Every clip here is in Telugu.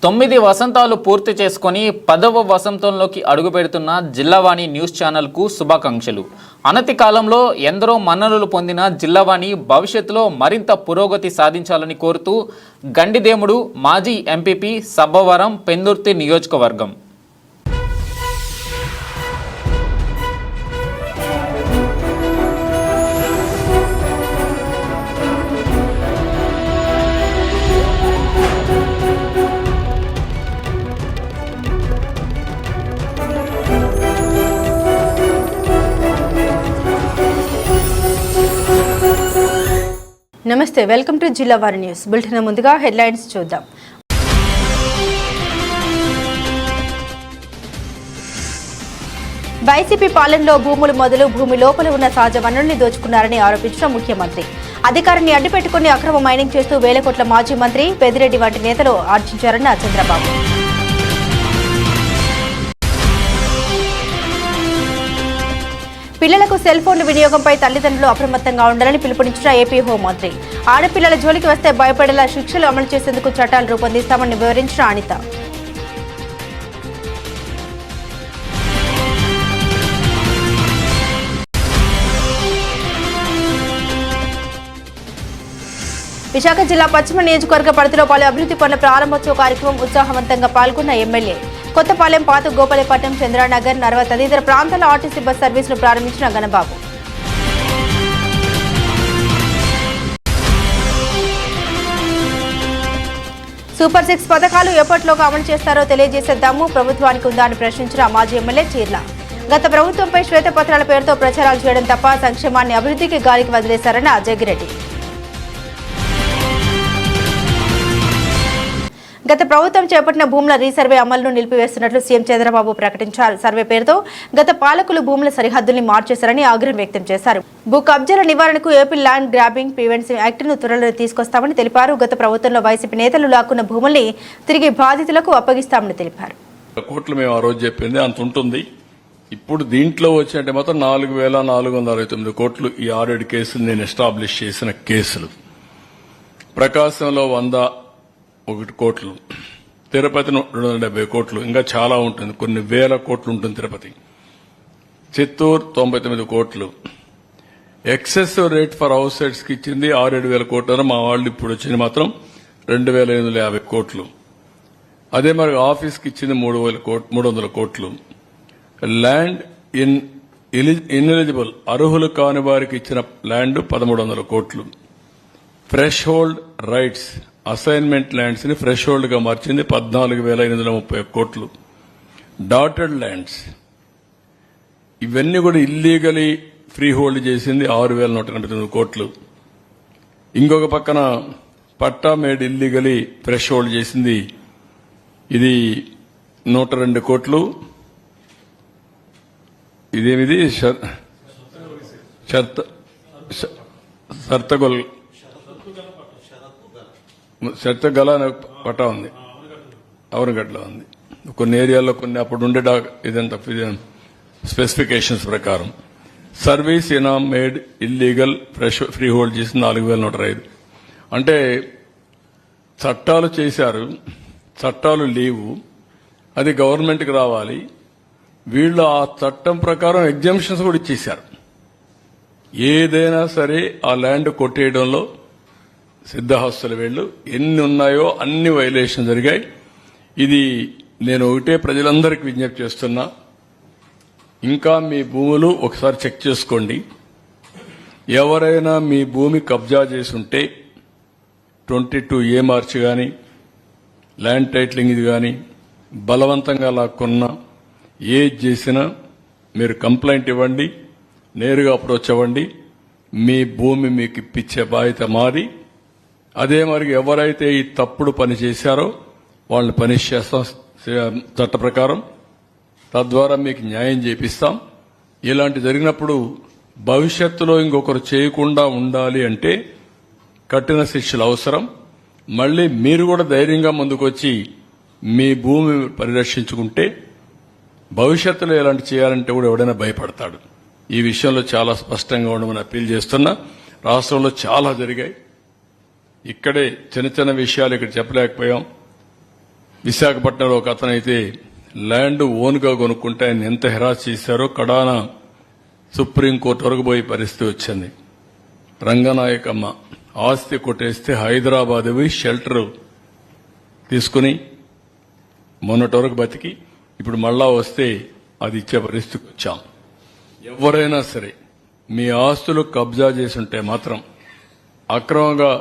9 వసంతాలు పూర్తి చేసుకొని 10వ వసంతంలోకి అడుగుపెడుతున్న జిల్లావాణి న్యూస్ ఛానల్కు శుభాకాంక్షలు. అనతి కాలంలో ఎందరో మన్ననలు పొందిన జిల్లావాణి భవిష్యత్తులో మరింత పురోగతి సాధించాలని కోరుతూ గండిదేముడు మాజీ ఎంపీపీ సబ్బవరం పెందుర్తి నియోజకవర్గం. నమస్తే, welcome to Jillavani news bulletin. ముందుగా హెడ్లైన్స్ చూద్దాం. వైసీపీ పాలనలో భూములు మొదలు భూమి లోపల ఉన్న సహజ వనరుల్ని దోచుకున్నారని ఆరోపించిన ముఖ్యమంత్రి. అధికారాన్ని అడ్డుపెట్టుకుని అక్రమ మైనింగ్ చేస్తూ వేల కోట్ల మాజీ మంత్రి పెద్దిరెడ్డి వంటి నేతలు ఆర్జించారన్న చంద్రబాబు. పిల్లలకు సెల్ ఫోన్ల వినియోగంపై తల్లిదండ్రులు అప్రమత్తంగా ఉండాలని పిలుపునిచ్చిన ఏపీ హోంమంత్రి. ఆడపిల్లల జోలికి వస్తే భయపడేలా శిక్షలు అమలు చేసేందుకు చట్టాలు రూపొందిస్తామని వివరించిన అనిత. విశాఖ జిల్లా పశ్చిమ నియోజకవర్గ పరిధిలో పలు అభివృద్ధి పనుల ప్రారంభోత్సవ కార్యక్రమం ఉత్సాహవంతంగా పాల్గొన్న ఎమ్మెల్యే. కొత్తపాలెం, పాత గోపాలపట్నం, చంద్రానగర్, నర్వ తదితర ప్రాంతాల ఆర్టీసీ బస్ సర్వీసును ప్రారంభించిన గణబాబు. సూపర్ 6 పథకాలు ఎప్పటిలోగా అమలు చేస్తారో తెలియజేసే దమ్ము ప్రభుత్వానికి ఉందా అని ప్రశ్నించిన మాజీ ఎమ్మెల్యే చీర్ల. గత ప్రభుత్వంపై శ్వేతపత్రాల పేరుతో ప్రచారాలు చేయడం తప్ప సంక్షేమాన్ని అభివృద్ధికి గాలికి వదిలేశారన్న జగ్గిరెడ్డి. గత ప్రభుత్వం చేపట్టిన భూముల రీసర్వే అమలును నిలిపివేస్తున్నట్లు సీఎం చంద్రబాబు ప్రకటించారు. సర్వే పేరుతో గత పాలకులు భూముల సరిహద్దుల్ని మార్చేశారని ఆగ్రహం వ్యక్తం చేశారు. భూ కబ్జాల నివారణకు ఏపీ ల్యాండ్ గ్రాబింగ్ ప్రివెన్షన్ యాక్ట్ను త్వరలో తీసుకొస్తామని తెలిపారు. గత ప్రభుత్వంలో వైసీపీ నేతలు లాక్కున్న భూముల్ని తిరిగి బాధితులకు అప్పగిస్తామని తెలిపారు. కోట్లు మేము ఆ రోజు చెప్పింది అంత ఉంటుంది. ఇప్పుడు దీంట్లో వచ్చే మాత్రం 4,469 కోట్లు ఈ 6 కేసులు నేను ఎస్టాబ్లిష్ చేసిన కేసులు. ప్రకాశంలో 101 కోట్లు, తిరుపతి 270 కోట్లు, ఇంకా చాలా ఉంటుంది, కొన్ని వేల కోట్లు ఉంటుంది తిరుపతి. చిత్తూరు 99 కోట్లు. Excess rate for house sites కి ఇచ్చింది 6,000 కోట్లు. మా వాళ్ళు ఇప్పుడు వచ్చింది మాత్రం 2,850 కోట్లు. అదే మరి ఆఫీస్ కి ఇచ్చింది 300 కోట్లు. ల్యాండ్ ఇన్ఎలిజిబుల్ అర్హులు కాని వారికి ఇచ్చిన ల్యాండ్ 1,300 కోట్లు. Fresh hold rights assignment lands ని ఫ్రెష్ హోల్డ్ గా మార్చింది 14,830 కోట్లు. డాటెడ్ ల్యాండ్స్ ఇవన్నీ కూడా ఇల్లీగలీ ఫ్రీ హోల్డ్ చేసింది 6,129 కోట్లు. ఇంకొక పక్కన పట్టా మేడ్ ఇల్లీగలీ ఫ్రెష్ హోల్డ్ చేసింది ఇది 102 కోట్లు. ఇదేమిది షర్తగల పట్టా ఉంది, అవనగడ్డలో ఉంది. కొన్ని ఏరియాల్లో కొన్ని అప్పుడు ఉండే ఇదంతా స్పెసిఫికేషన్స్ ప్రకారం. సర్వీస్ ఇనామ్ మేడ్ ఇల్లీగల్ ఫ్రీ హోల్డ్ చేసి 4,105. అంటే చట్టాలు చేశారు, చట్టాలు లేవు, అది గవర్నమెంట్కి రావాలి. వీళ్ళు ఆ చట్టం ప్రకారం ఎగ్జామ్షన్స్ కూడా ఇచ్చేశారు. ఏదైనా సరే ఆ ల్యాండ్ కొట్టేయడంలో సిద్ధహస్తులు వీళ్ళు ఎన్ని ఉన్నాయో అన్ని వైలేషన్ జరిగాయి. ఇది నేను ఒకటే ప్రజలందరికీ విజ్ఞప్తి చేస్తున్నా, ఇంకా మీ భూములు ఒకసారి చెక్ చేసుకోండి. ఎవరైనా మీ భూమి కబ్జా చేసి ఉంటే 22A మార్చి కానీ ల్యాండ్ టైటిలింగ్ ఇది కానీ బలవంతంగా లాక్కున్నా ఏది చేసినా మీరు కంప్లైంట్ ఇవ్వండి, నేరుగా అప్రోచ్ అవ్వండి. మీ భూమి మీకు ఇప్పించే బాధ్యత మాది. అదే మరి ఎవరైతే ఈ తప్పుడు పని చేశారో వాళ్ళని పనిష్ చేస్తాం చట్ట ప్రకారం. తద్వారా మీకు న్యాయం చేపిస్తాం. ఇలాంటి జరిగినప్పుడు భవిష్యత్తులో ఇంకొకరు చేయకుండా ఉండాలి అంటే కఠిన శిక్షలు అవసరం. మళ్లీ మీరు కూడా ధైర్యంగా ముందుకొచ్చి మీ భూమి పరిరక్షించుకుంటే భవిష్యత్తులో ఇలాంటి చేయాలంటే కూడా ఎవడైనా భయపడతాడు. ఈ విషయంలో చాలా స్పష్టంగా ఉండమని అప్పీల్ చేస్తున్నా. రాష్ట్రంలో చాలా జరిగాయి. ఇక్కడే చిన్న చిన్న విషయాలు ఇక్కడ చెప్పలేకపోయాం. విశాఖపట్నంలో ఒక అతనైతే ల్యాండ్ ఓన్గా కొనుక్కుంటే ఆయన ఎంత హెరాస్ చేశారో కడాన సుప్రీంకోర్టు వరకు పోయే పరిస్థితి వచ్చింది. రంగనాయకమ్మ ఆస్తి కొట్టేస్తే హైదరాబాద్ పోయి షెల్టర్ తీసుకుని మొన్నటి వరకు బతికి ఇప్పుడు మళ్ళా వస్తే అది ఇచ్చే పరిస్థితికి వచ్చాం. ఎవరైనా సరే మీ ఆస్తులు కబ్జా చేసుంటే మాత్రం అక్రమంగా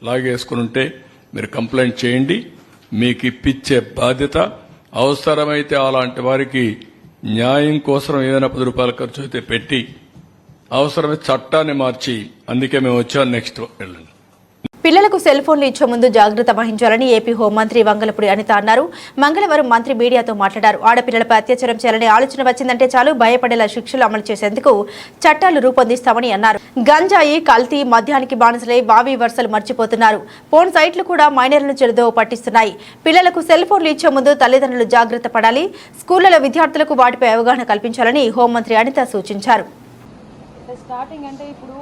లాగేసుకుని ఉంటే మీరు కంప్లైంట్ చేయండి. మీకు ఇప్పించే బాధ్యత, అవసరమైతే అలాంటి వారికి న్యాయం కోసం ఏదైనా 10 రూపాయల ఖర్చు అయితే పెట్టి అవసరమైతే చట్టాన్ని మార్చి, అందుకే మేము వచ్చాం. నెక్స్ట్ వెళ్ళండి. పిల్లలకు సెల్ ఫోన్లు ఇచ్చే ముందు జాగ్రత్త వహించాలని ఏపీ హోంమంత్రి వంగలపూడి అనిత అన్నారు. మంగళవారం మంత్రి మీడియాతో మాట్లాడారు. ఆడపిల్లలపై అత్యాచారం చేయాలనే ఆలోచన వచ్చిందంటే చాలు భయపడేలా శిక్షలు అమలు చేసేందుకు చట్టాలు రూపొందిస్తామని అన్నారు. గంజాయి, కల్తీ, మద్యానికి బానిసలై వావి వరుసలు మర్చిపోతున్నారు. ఫోన్ సైట్లు కూడా మైనర్లను చెడుదోవ పట్టిస్తున్నాయి. పిల్లలకు సెల్ ఫోన్లు ఇచ్చే ముందు తల్లిదండ్రులు జాగ్రత్త పడాలి. స్కూళ్లలో విద్యార్థులకు వాటిపై అవగాహన కల్పించాలని హోంమంత్రి అనిత సూచించారు. స్టార్టింగ్ అంటే ఇప్పుడు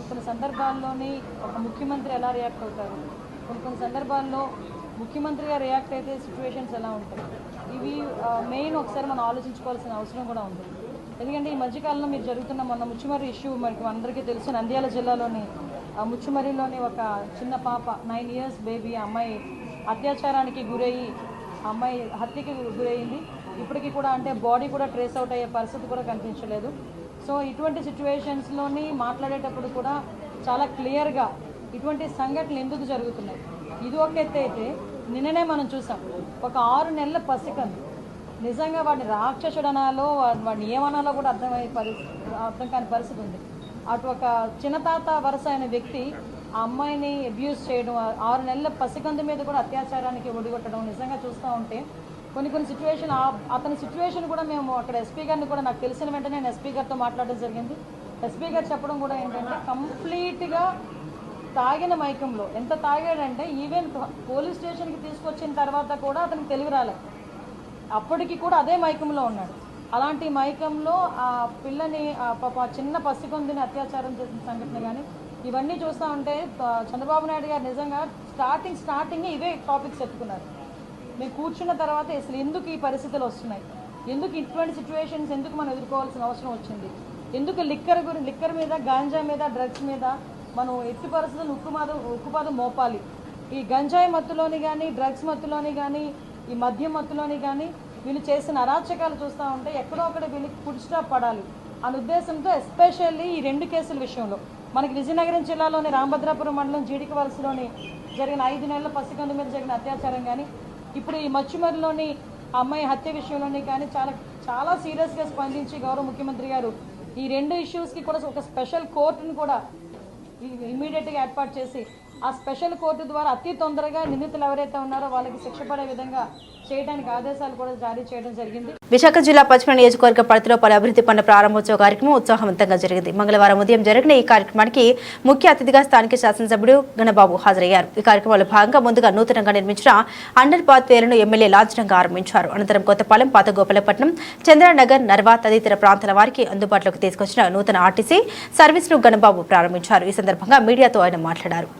కొన్ని సందర్భాల్లోని ఒక ముఖ్యమంత్రి ఎలా రియాక్ట్ అవుతారు, కొన్ని సందర్భాల్లో ముఖ్యమంత్రిగా రియాక్ట్ అయితే సిచ్యువేషన్స్ ఎలా ఉంటాయి, ఇవి మెయిన్ ఒకసారి మనం ఆలోచించుకోవాల్సిన అవసరం కూడా ఉంది. ఎందుకంటే ఈ మధ్యకాలంలో మీరు జరుగుతున్న మొన్న ముచ్చుమర్రి ఇష్యూ మనకి అందరికీ తెలుసు. నంద్యాల జిల్లాలోని ముచ్చుమర్రిలోని ఒక చిన్న పాప 9 years బేబీ అమ్మాయి అత్యాచారానికి గురయ్యి అమ్మాయి హత్యకి గురయ్యింది. ఇప్పటికీ కూడా అంటే బాడీ కూడా ట్రేస్ అవుట్ అయ్యే పరిస్థితి కూడా కనిపించలేదు. సో ఇటువంటి సిచ్యువేషన్స్లోని మాట్లాడేటప్పుడు కూడా చాలా క్లియర్గా ఇటువంటి సంఘటనలు ఎందుకు జరుగుతున్నాయి, ఇది ఒక ఎత్తు అయితే నిన్ననే మనం చూసాం ఒక 6 నెలల పసికందు నిజంగా వాడిని రాక్షసుడు అనాలో వాడిని ఏమనాలో కూడా అర్థం కాని పరిస్థితి ఉంది. అటు ఒక చిన్నతాత వరుస అయిన వ్యక్తి ఆ అమ్మాయిని అబ్యూజ్ చేయడం, 6 నెలల పసికందు మీద కూడా అత్యాచారానికి ఒడిగొట్టడం నిజంగా చూస్తూ ఉంటే కొన్ని సిచ్యువేషన్ అతని సిచ్యువేషన్ కూడా మేము అక్కడ ఎస్పీ గారిని కూడా నాకు తెలిసిన వెంటనే నేను ఎస్పీ గారితో మాట్లాడడం జరిగింది. ఎస్పీ గారు చెప్పడం కూడా ఏంటంటే కంప్లీట్గా తాగిన మైకంలో, ఎంత తాగాడంటే ఈవెన్ పోలీస్ స్టేషన్కి తీసుకొచ్చిన తర్వాత కూడా అతనికి తెలివి రాలేదు. అప్పటికి కూడా అదే మైకంలో ఉన్నాడు. అలాంటి మైకంలో ఆ పిల్లని చిన్న పసికొందిని అత్యాచారం చేసిన సంఘటన కానీ ఇవన్నీ చూస్తూ ఉంటే చంద్రబాబు నాయుడు గారు నిజంగా స్టార్టింగ్ ఇవే టాపిక్స్ ఎత్తుకున్నారు. మేము కూర్చున్న తర్వాత అసలు ఎందుకు ఈ పరిస్థితులు వస్తున్నాయి, ఎందుకు ఇటువంటి సిచ్యువేషన్స్ ఎందుకు మనం ఎదుర్కోవాల్సిన అవసరం వచ్చింది, ఎందుకు లిక్కర్ మీద, గాంజా మీద, డ్రగ్స్ మీద మనం ఎట్టి పరిస్థితులు ఉక్కుపాదం మోపాలి. ఈ గంజాయి మత్తులోని కానీ, డ్రగ్స్ మత్తులోని కానీ, ఈ మద్యం మత్తులోని కానీ వీళ్ళు చేసిన అరాచకాలు చూస్తూ ఉంటే ఎక్కడో ఒకటి వీళ్ళకి ఫుడ్ స్టాప్ పడాలి అనే ఉద్దేశంతో ఎస్పెషల్లీ ఈ 2 కేసుల విషయంలో మనకి విజయనగరం జిల్లాలోని రామభద్రాపురం మండలం జీడికి వలసలోని జరిగిన 5 నెలల పసికందు మీద జరిగిన అత్యాచారం కానీ, ఇప్పుడు ఈ మచ్చుమరిలోని అమ్మాయి హత్య విషయంలోని కానీ చాలా సీరియస్గా స్పందించి గౌరవ ముఖ్యమంత్రి గారు ఈ 2 ఇష్యూస్కి కూడా ఒక స్పెషల్ కోర్టును కూడా ఇమీడియట్గా ఏర్పాటు చేసి ఆ స్పెషల్ కోర్టు ద్వారా అతి తొందరగా నిందితులు ఎవరైతే ఉన్నారో వాళ్ళకి శిక్ష పడే విధంగా చేయడానికి ఆదేశాలు కూడా జారీ చేయడం జరిగింది. విశాఖ జిల్లా పశ్చిమ నియోజకవర్గ పరిధిలో పలు అభివృద్ధి పనుల ప్రారంభోత్సవ కార్యక్రమం ఉత్సాహవంతంగా జరిగింది. మంగళవారం ఉదయం జరిగిన ఈ కార్యక్రమానికి ముఖ్య అతిథిగా స్థానిక శాసనసభ్యుడు గణబాబు హాజరయ్యారు. ఈ కార్యక్రమంలో భాగంగా ముందుగా నూతనంగా నిర్మించిన అండర్ పాత్ వేలను ఎమ్మెల్యే లాంఛనంగా ఆరంభించారు. అనంతరం కొత్తపాలెం, పాత గోపాలపట్నం, చంద్రనగర్, నర్వా తదితర ప్రాంతాల వారికి అందుబాటులోకి తీసుకొచ్చిన నూతన ఆర్టీసీ సర్వీసును గణబాబు ప్రారంభించారు. ఈ సందర్భంగా మీడియాతో ఆయన మాట్లాడారు.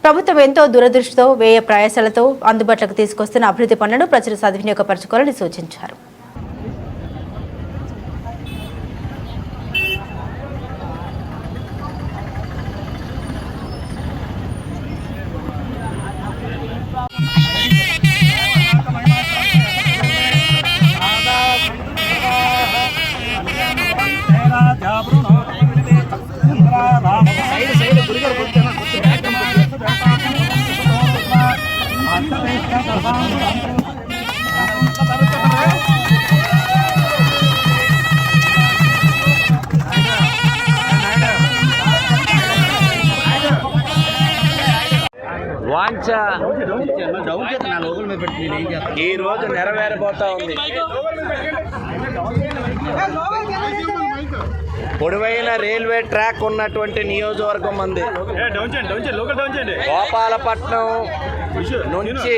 ప్రభుత్వం ఎంతో దూరదృష్టితో, వ్యయ ప్రయాసాలతో అందుబాటులోకి తీసుకొస్తున్న అభివృద్ధి పనులను ప్రజలు సద్వినియోగపరచుకోవాలని సూచించారు. వాంఛ ఈ రోజు నెరవేరబోతా ఉంది. పొడవైన రైల్వే ట్రాక్ ఉన్నటువంటి నియోజకవర్గం మంది. గోపాలపట్నం నుంచి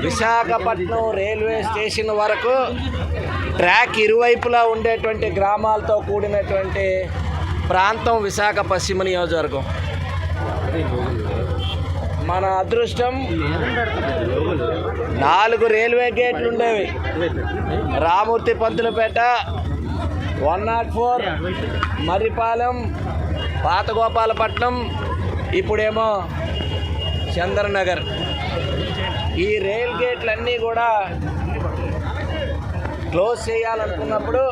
విశాఖపట్నం రైల్వే స్టేషన్ వరకు ట్రాక్ ఇరువైపులా ఉండేటువంటి గ్రామాలతో కూడినటువంటి ప్రాంతం విశాఖ పశ్చిమ నియోజకవర్గం. మన అదృష్టం 4 రైల్వే గేట్లు ఉండేవి. రామూర్తి పంతులపేట, 104, మర్రిపాలెం, పాత గోపాలపట్నం, ఇప్పుడేమో చంద్రనగర్. ఈ రైల్ గేట్లన్నీ కూడా క్లోజ్ చేయాలనుకున్నప్పుడు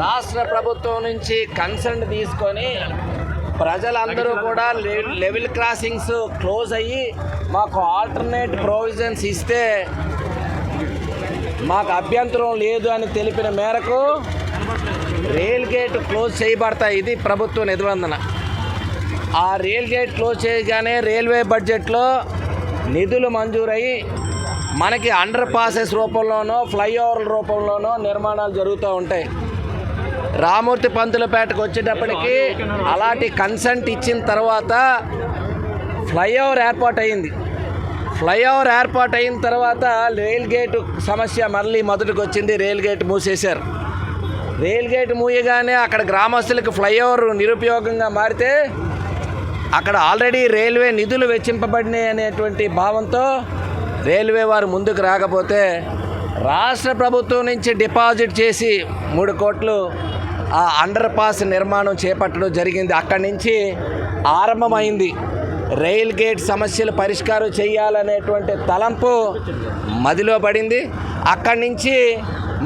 రాష్ట్ర ప్రభుత్వం నుంచి కన్సర్న్ తీసుకొని ప్రజలందరూ కూడా లెవెల్ క్రాసింగ్స్ క్లోజ్ అయ్యి మాకు ఆల్టర్నేట్ ప్రొవిజన్స్ ఇస్తే మాకు అభ్యంతరం లేదు అని తెలిపిన మేరకు రైల్ గేట్ క్లోజ్ చేయబడతాయి. ఇది ప్రభుత్వ నిబంధన. ఆ రైల్ గేట్ క్లోజ్ చేయగానే రైల్వే బడ్జెట్లో నిధులు మంజూరయ్యి మనకి అండర్ పాసెస్ రూపంలోనో ఫ్లైఓవర్ల రూపంలోనో నిర్మాణాలు జరుగుతూ ఉంటాయి. రామూర్తి పంతులపేటకు వచ్చేటప్పటికి అలాంటి కన్సెంట్ ఇచ్చిన తర్వాత ఫ్లైఓవర్ ఏర్పాటు అయింది. ఫ్లైఓవర్ ఏర్పాటు అయిన తర్వాత రైల్ గేటు సమస్య మళ్ళీ మొదటికి వచ్చింది. రైల్ గేట్ మూసేశారు. రైల్ గేట్ మూయగానే అక్కడ గ్రామస్తులకు ఫ్లైఓవర్ నిరుపయోగంగా మారితే అక్కడ ఆల్రెడీ రైల్వే నిధులు వెచ్చింపబడినాయి అనేటువంటి భావంతో రైల్వే వారు ముందుకు రాకపోతే రాష్ట్ర ప్రభుత్వం నుంచి డిపాజిట్ చేసి 3 కోట్లు ఆ అండర్ పాస్ నిర్మాణం చేపట్టడం జరిగింది. అక్కడి నుంచి ఆరంభమైంది. రైల్ గేట్ సమస్యలు పరిష్కారం చేయాలనేటువంటి తలంపు మదిలో పడింది. అక్కడి నుంచి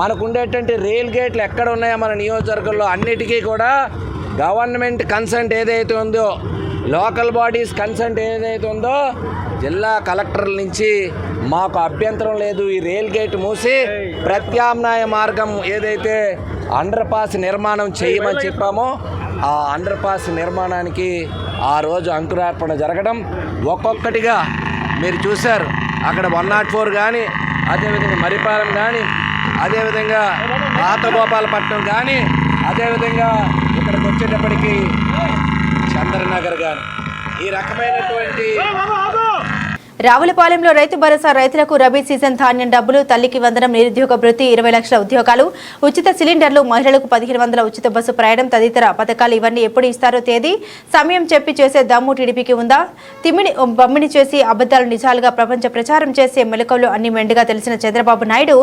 మనకు ఉండేటువంటి రైల్ గేట్లు ఎక్కడ ఉన్నాయో మన నియోజకవర్గంలో అన్నిటికీ కూడా గవర్నమెంట్ కన్సెంట్ ఏదైతే ఉందో, లోకల్ బాడీస్ కన్సెంట్ ఏదైతే ఉందో, జిల్లా కలెక్టర్ల నుంచి మాకు అభ్యంతరం లేదు, ఈ రైల్ గేట్ మూసి ప్రత్యామ్నాయ మార్గం ఏదైతే అండర్ పాస్ నిర్మాణం చేయమని చెప్పామో ఆ అండర్ పాస్ నిర్మాణానికి ఆ రోజు అంకురార్పణ జరగడం ఒక్కొక్కటిగా మీరు చూశారు. అక్కడ 104 కానీ, అదేవిధంగా మరిపాలెం కానీ, అదేవిధంగా పాత గోపాలపట్నం కానీ, అదేవిధంగా ఇక్కడికి వచ్చేటప్పటికి చంద్రనగర్ కానీ ఈ రకమైనటువంటి రావులపాలెంలో రైతు భరోసా రైతులకు రబీ సీజన్ ధాన్యం డబ్బులు, తల్లికి వందనం, నిరుద్యోగ భృతి, 20 లక్షల ఉద్యోగాలు, ఉచిత సిలిండర్లు, మహిళలకు 1500 ఉచిత బస్సు ప్రయాణం తదితర పథకాలు ఇవన్నీ ఎప్పుడు ఇస్తారో తేదీ సమయం చెప్పి చేసే దమ్ము టీడీపీకి ఉందా? బమ్మిని చేసి అబద్దాలు నిజాలుగా ప్రపంచ ప్రచారం చేసే మెలకువలు అన్ని మెండుగా తెలిసిన చంద్రబాబు నాయుడు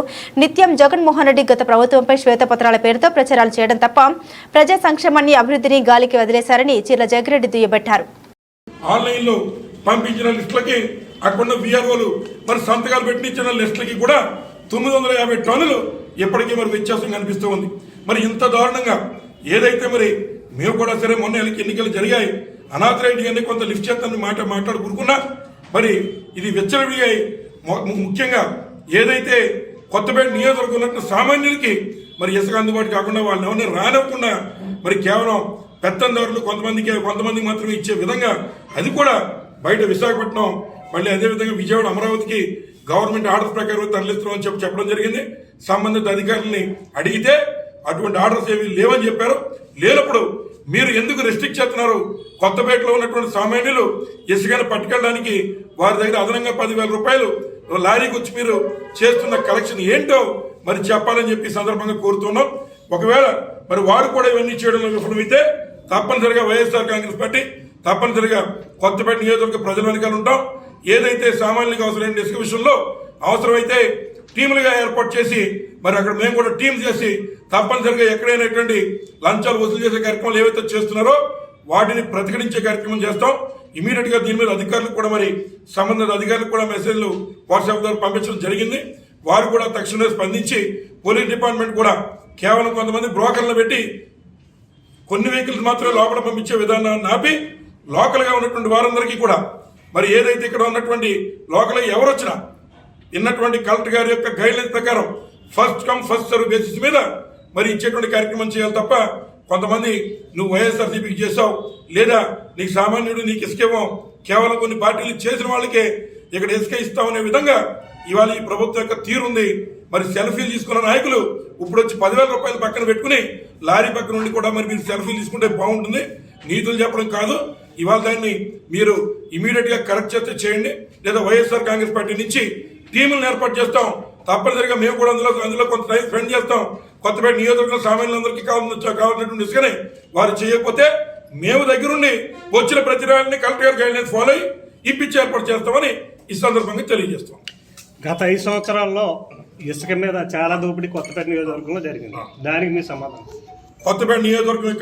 నిత్యం జగన్మోహన్ రెడ్డి గత ప్రభుత్వంపై శ్వేతపత్రాల పేరుతో ప్రచారాలు చేయడం తప్ప ప్రజా సంక్షేమాన్ని అభివృద్ధిని గాలికి వదిలేశారని చీర్ల జగ్గిరెడ్డి దుయ్యబట్టారు. ఆన్లైన్లో పంపించిన లిస్టులకి అక్కడ విఆర్ఓలు మరి సంతకాలు పెట్టించిన లిస్టులకి కూడా 950 టన్నులు ఎప్పటికీ మరి వ్యత్యాసం కనిపిస్తూ ఉంది. మరి ఇంత దారుణంగా ఏదైతే మరి మేము కూడా సరే మొన్న ఎన్నికలు జరిగాయి, అనాథరైట్ గారిని కొంత లిఫ్ట్ చేస్తామని మాట్లాడుకున్నా మరి ఇది వెచ్చలవిడిగాయి. ముఖ్యంగా ఏదైతే కొత్తపేట నియోజకవర్గం ఉన్నట్టు సామాన్యులకి మరి ఇసుక అందుబాటు కాకుండా వాళ్ళని ఎవరిని రానివ్వకుండా మరి కేవలం పెత్తందారులు కొంతమందికి మాత్రమే ఇచ్చే విధంగా అది కూడా బయట విశాఖపట్నం మళ్ళీ అదేవిధంగా విజయవాడ అమరావతికి గవర్నమెంట్ ఆర్డర్స్ ప్రకారం తరలిస్తున్నామని చెప్పడం జరిగింది. సంబంధిత అధికారులని అడిగితే అటువంటి ఆర్డర్స్ ఏవి లేవని చెప్పారు. లేనప్పుడు మీరు ఎందుకు రెస్ట్రిక్ట్ చేస్తున్నారు? కొత్తపేటలో ఉన్నటువంటి సామాన్యులు ఇసుకను పట్టుకెళ్ళడానికి వారి దగ్గర అదనంగా 10,000 రూపాయలు లారీకి వచ్చి మీరు చేస్తున్న కలెక్షన్ ఏంటో మరి చెప్పాలని చెప్పి సందర్భంగా కోరుతున్నాం. ఒకవేళ మరి వారు కూడా ఇవన్నీ చేయడంలో విఫలమైతే తప్పనిసరిగా వైఎస్ఆర్ కాంగ్రెస్ పార్టీ తప్పనిసరిగా కొత్తపేట నియోజకవర్గ ప్రజల వెనకాల ఉంటాం. ఏదైతే సామాన్యులకు అవసరమైన ఇసుక విషయంలో అవసరమైతే టీములుగా ఏర్పాటు చేసి మరి అక్కడ మేము కూడా టీం చేసి తప్పనిసరిగా ఎక్కడైనటువంటి లంచాలు వసూలు చేసే కార్యక్రమాలు ఏవైతే చేస్తున్నారో వాటిని ప్రతిఘటించే కార్యక్రమం చేస్తాం. ఇమీడియట్ గా దీని మీద అధికారులకు కూడా మరి సంబంధిత అధికారులకు కూడా మెసేజ్లు వాట్సాప్ ద్వారా పంపించడం జరిగింది. వారు కూడా తక్షణమే స్పందించి పోలీస్ డిపార్ట్మెంట్ కూడా కేవలం కొంతమంది బ్రోకర్లు పెట్టి కొన్ని వెహికల్స్ మాత్రమే లోపల పంపించే విధానాన్ని ఆపి లోకల్ గా ఉన్నటువంటి వారందరికీ కూడా మరి ఏదైతే ఇక్కడ ఉన్నటువంటి లోకల్ ఎవరు వచ్చినా ఇన్నటువంటి కలెక్టర్ గారి యొక్క గైడ్లైన్స్ ప్రకారం first come first serve basis మీద మరి ఇచ్చేటువంటి కార్యక్రమం చేయాలి తప్ప కొంతమంది నువ్వు వైఎస్ఆర్సీపీకి చేసావు లేదా నీకు సామాన్యుడు నీకు ఇసుకేమో కేవలం కొన్ని పార్టీలు చేసిన వాళ్ళకే ఇక్కడ ఇసుక ఇస్తామనే విధంగా ఇవాళ ఈ ప్రభుత్వం యొక్క తీరుంది. మరి సెల్ఫీలు తీసుకున్న నాయకులు ఇప్పుడు వచ్చి 10,000 రూపాయలు పక్కన పెట్టుకుని లారీ పక్కన నుండి కూడా మరి మీరు సెల్ఫీలు తీసుకుంటే బాగుంటుంది. నీతులు చెప్పడం కాదు. ఇవాళ దాన్ని మీరు ఇమీడియట్ గా కరెక్ట్ చేస్తే చేయండి, లేదా వైఎస్ఆర్ కాంగ్రెస్ పార్టీ నుంచి టీములను ఏర్పాటు చేస్తాం. తప్పనిసరిగా మేము కూడా అందులో కొంత టైం స్పెండ్ చేస్తాం. కొత్తపేట నియోజకవర్గం సామాన్యులందరికీ కావాల్సినటువంటి ఇసుకనే వారు చేయకపోతే మేము దగ్గరుండి వచ్చిన ప్రతి రాళ్ళని కలెక్టర్ గారి గైడ్లైన్స్ ఫాలో అయ్యి ఇప్పించి ఏర్పాటు చేస్తామని ఈ సందర్భంగా తెలియజేస్తాం. గత 5 సంవత్సరాల్లో ఇసుక మీద చాలా దోపిడీ కొత్తపేట నియోజకవర్గంలో జరిగింది. దానికి మీ సమాధానం? కొత్తపేట నియోజకవర్గమే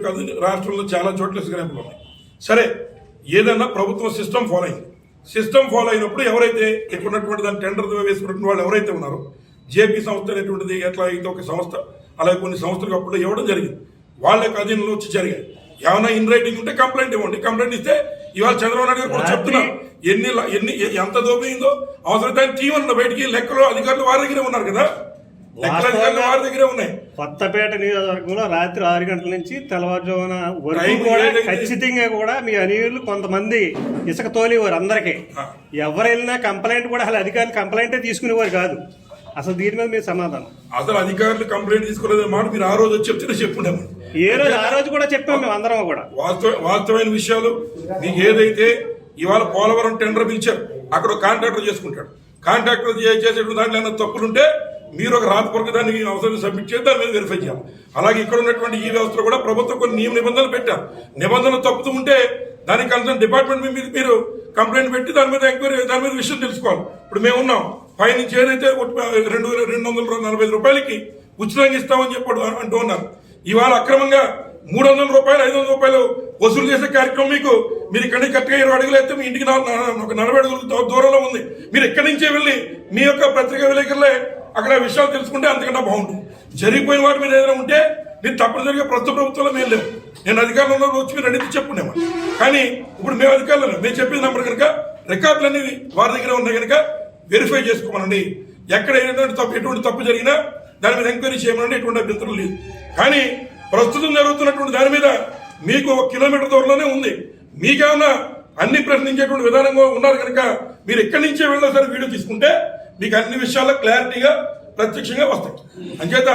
కాదు రాష్ట్రంలో చాలా చోట్ల ఇసుక ర్యాంపులు ఉన్నాయి. సరే, ఏదన్నా ప్రభుత్వం సిస్టమ్ ఫాలో అయింది. సిస్టమ్ ఫాలో అయినప్పుడు ఎవరైతే ఇక్కడ ఉన్నటువంటి దాన్ని టెండర్ వేసుకున్నటువంటి వాళ్ళు ఎవరైతే ఉన్నారో, జేపీ సంస్థ అనేటువంటిది ఎట్లా అయితే ఒక సంస్థ, అలాగే కొన్ని సంస్థలకు అప్పుడు ఇవ్వడం జరిగింది. వాళ్ళ యొక్క అధీనంలో వచ్చి జరిగాయి. ఏమైనా ఇన్ రైటింగ్ ఉంటే కంప్లైంట్ ఇవ్వండి. కంప్లైంట్ ఇస్తే ఇవాళ చంద్రబాబు నాయుడు గారు కూడా చెప్తున్నారు ఎంత దోపిడిందో అవసరమైతే తీవ్రంగా బయటికి లెక్కలు అధికారులు వారి దగ్గరే ఉన్నారు కదా, లెక్కల అధికారులు వారి దగ్గరే ఉన్నాయి. కొత్తపేట నియోజకవర్గంలో రాత్రి 6 గంటల నుంచి తెల్లవారుజామున వరకు కూడా ఖచ్చితంగా కూడా మీ అనియులు కొంతమంది ఇసుక తోలేవారు. అందరికీ ఎవరు వెళ్ళినా కంప్లైంట్ కూడా అసలు అధికారులు కంప్లైంటే తీసుకునేవారు కాదు. అసలు దీని మీద మీ సమాధానం? అసలు అధికారులు కంప్లైంట్ తీసుకునే మాట మీరు ఆ రోజు వచ్చి చెప్తే చెప్పుండేమో. ఏ రోజు ఆ రోజు కూడా చెప్పాము మేము అందరం కూడా. వాస్తవమైన విషయాలు మీకు ఏదైతే ఇవాళ పోలవరం టెండర్ పిలిచారు, అక్కడ కాంట్రాక్టర్ చేసుకుంటాడు. కాంట్రాక్టర్ చేసేటువంటి దాంట్లో ఏమైనా తప్పులుంటే మీరు ఒక రాతపూర్వక దాన్ని అవసరం సబ్మిట్ చేసి దాని మీద వెరిఫై చేయాలి. అలాగే ఇక్కడ ఉన్నటువంటి ఈ వ్యవస్థలో కూడా ప్రభుత్వం కొన్ని నియమ నిబంధనలు పెట్టారు. నిబంధనలు తప్పుతూ ఉంటే దానికి కన్సర్న్ డిపార్ట్మెంట్ మీద మీరు కంప్లైంట్ పెట్టి దాని మీద ఎంక్వైరీ, దాని మీద విషయం తెలుసుకోవాలి. ఇప్పుడు మేము ఉన్నాం, పైనుంచి ఏదైతే 2,245 రూపాయలకి ఉచితంగా ఇస్తామని చెప్పి అంటూ ఉన్నారు. ఇవాళ అక్రమంగా 300 రూపాయలు 500 రూపాయలు వసూలు చేసే కార్యక్రమం మీరు ఇక్కడి నుంచి కరెక్ట్గా 20 అడుగులు అయితే మీ ఇంటికి ఒక 40 అడుగుల దూరంలో ఉంది. మీరు ఇక్కడి నుంచే వెళ్ళి మీ యొక్క పత్రికా విలేకరులే అక్కడ విషయాలు తెలుసుకుంటే అంతకన్నా బాగుంటుంది. జరిగిపోయిన వాటి మీద ఏదైనా ఉంటే మీరు తప్పనిసరిగా ప్రస్తుత ప్రభుత్వంలో మేము లేవు. నేను అధికారంలో వచ్చి మీరు అడిగితే చెప్పుకునేమా. కానీ ఇప్పుడు మేము అధికారులు మేము చెప్పిన నంబర్ కనుక రికార్డులన్నీ వారి దగ్గర ఉన్నాయి కనుక వెరిఫై చేసుకోమనండి. ఎక్కడ ఎటువంటి తప్పు జరిగినా దాని మీద ఎంక్వైరీ చేయమనండి. ఎటువంటి అభ్యంతరం లేదు. కానీ ప్రస్తుతం జరుగుతున్నటువంటి దాని మీద మీకు 1 కిలోమీటర్ దూరంలోనే ఉంది. మీకేమన్నా అన్ని ప్రశ్నించేటువంటి విధానంగా ఉన్నారు కనుక మీరు ఎక్కడి నుంచే వెళ్ళినా సరే వీడియో తీసుకుంటే మీకు అన్ని విషయాల్లో క్లారిటీగా ప్రత్యక్షంగా వస్తాయి. అంచేత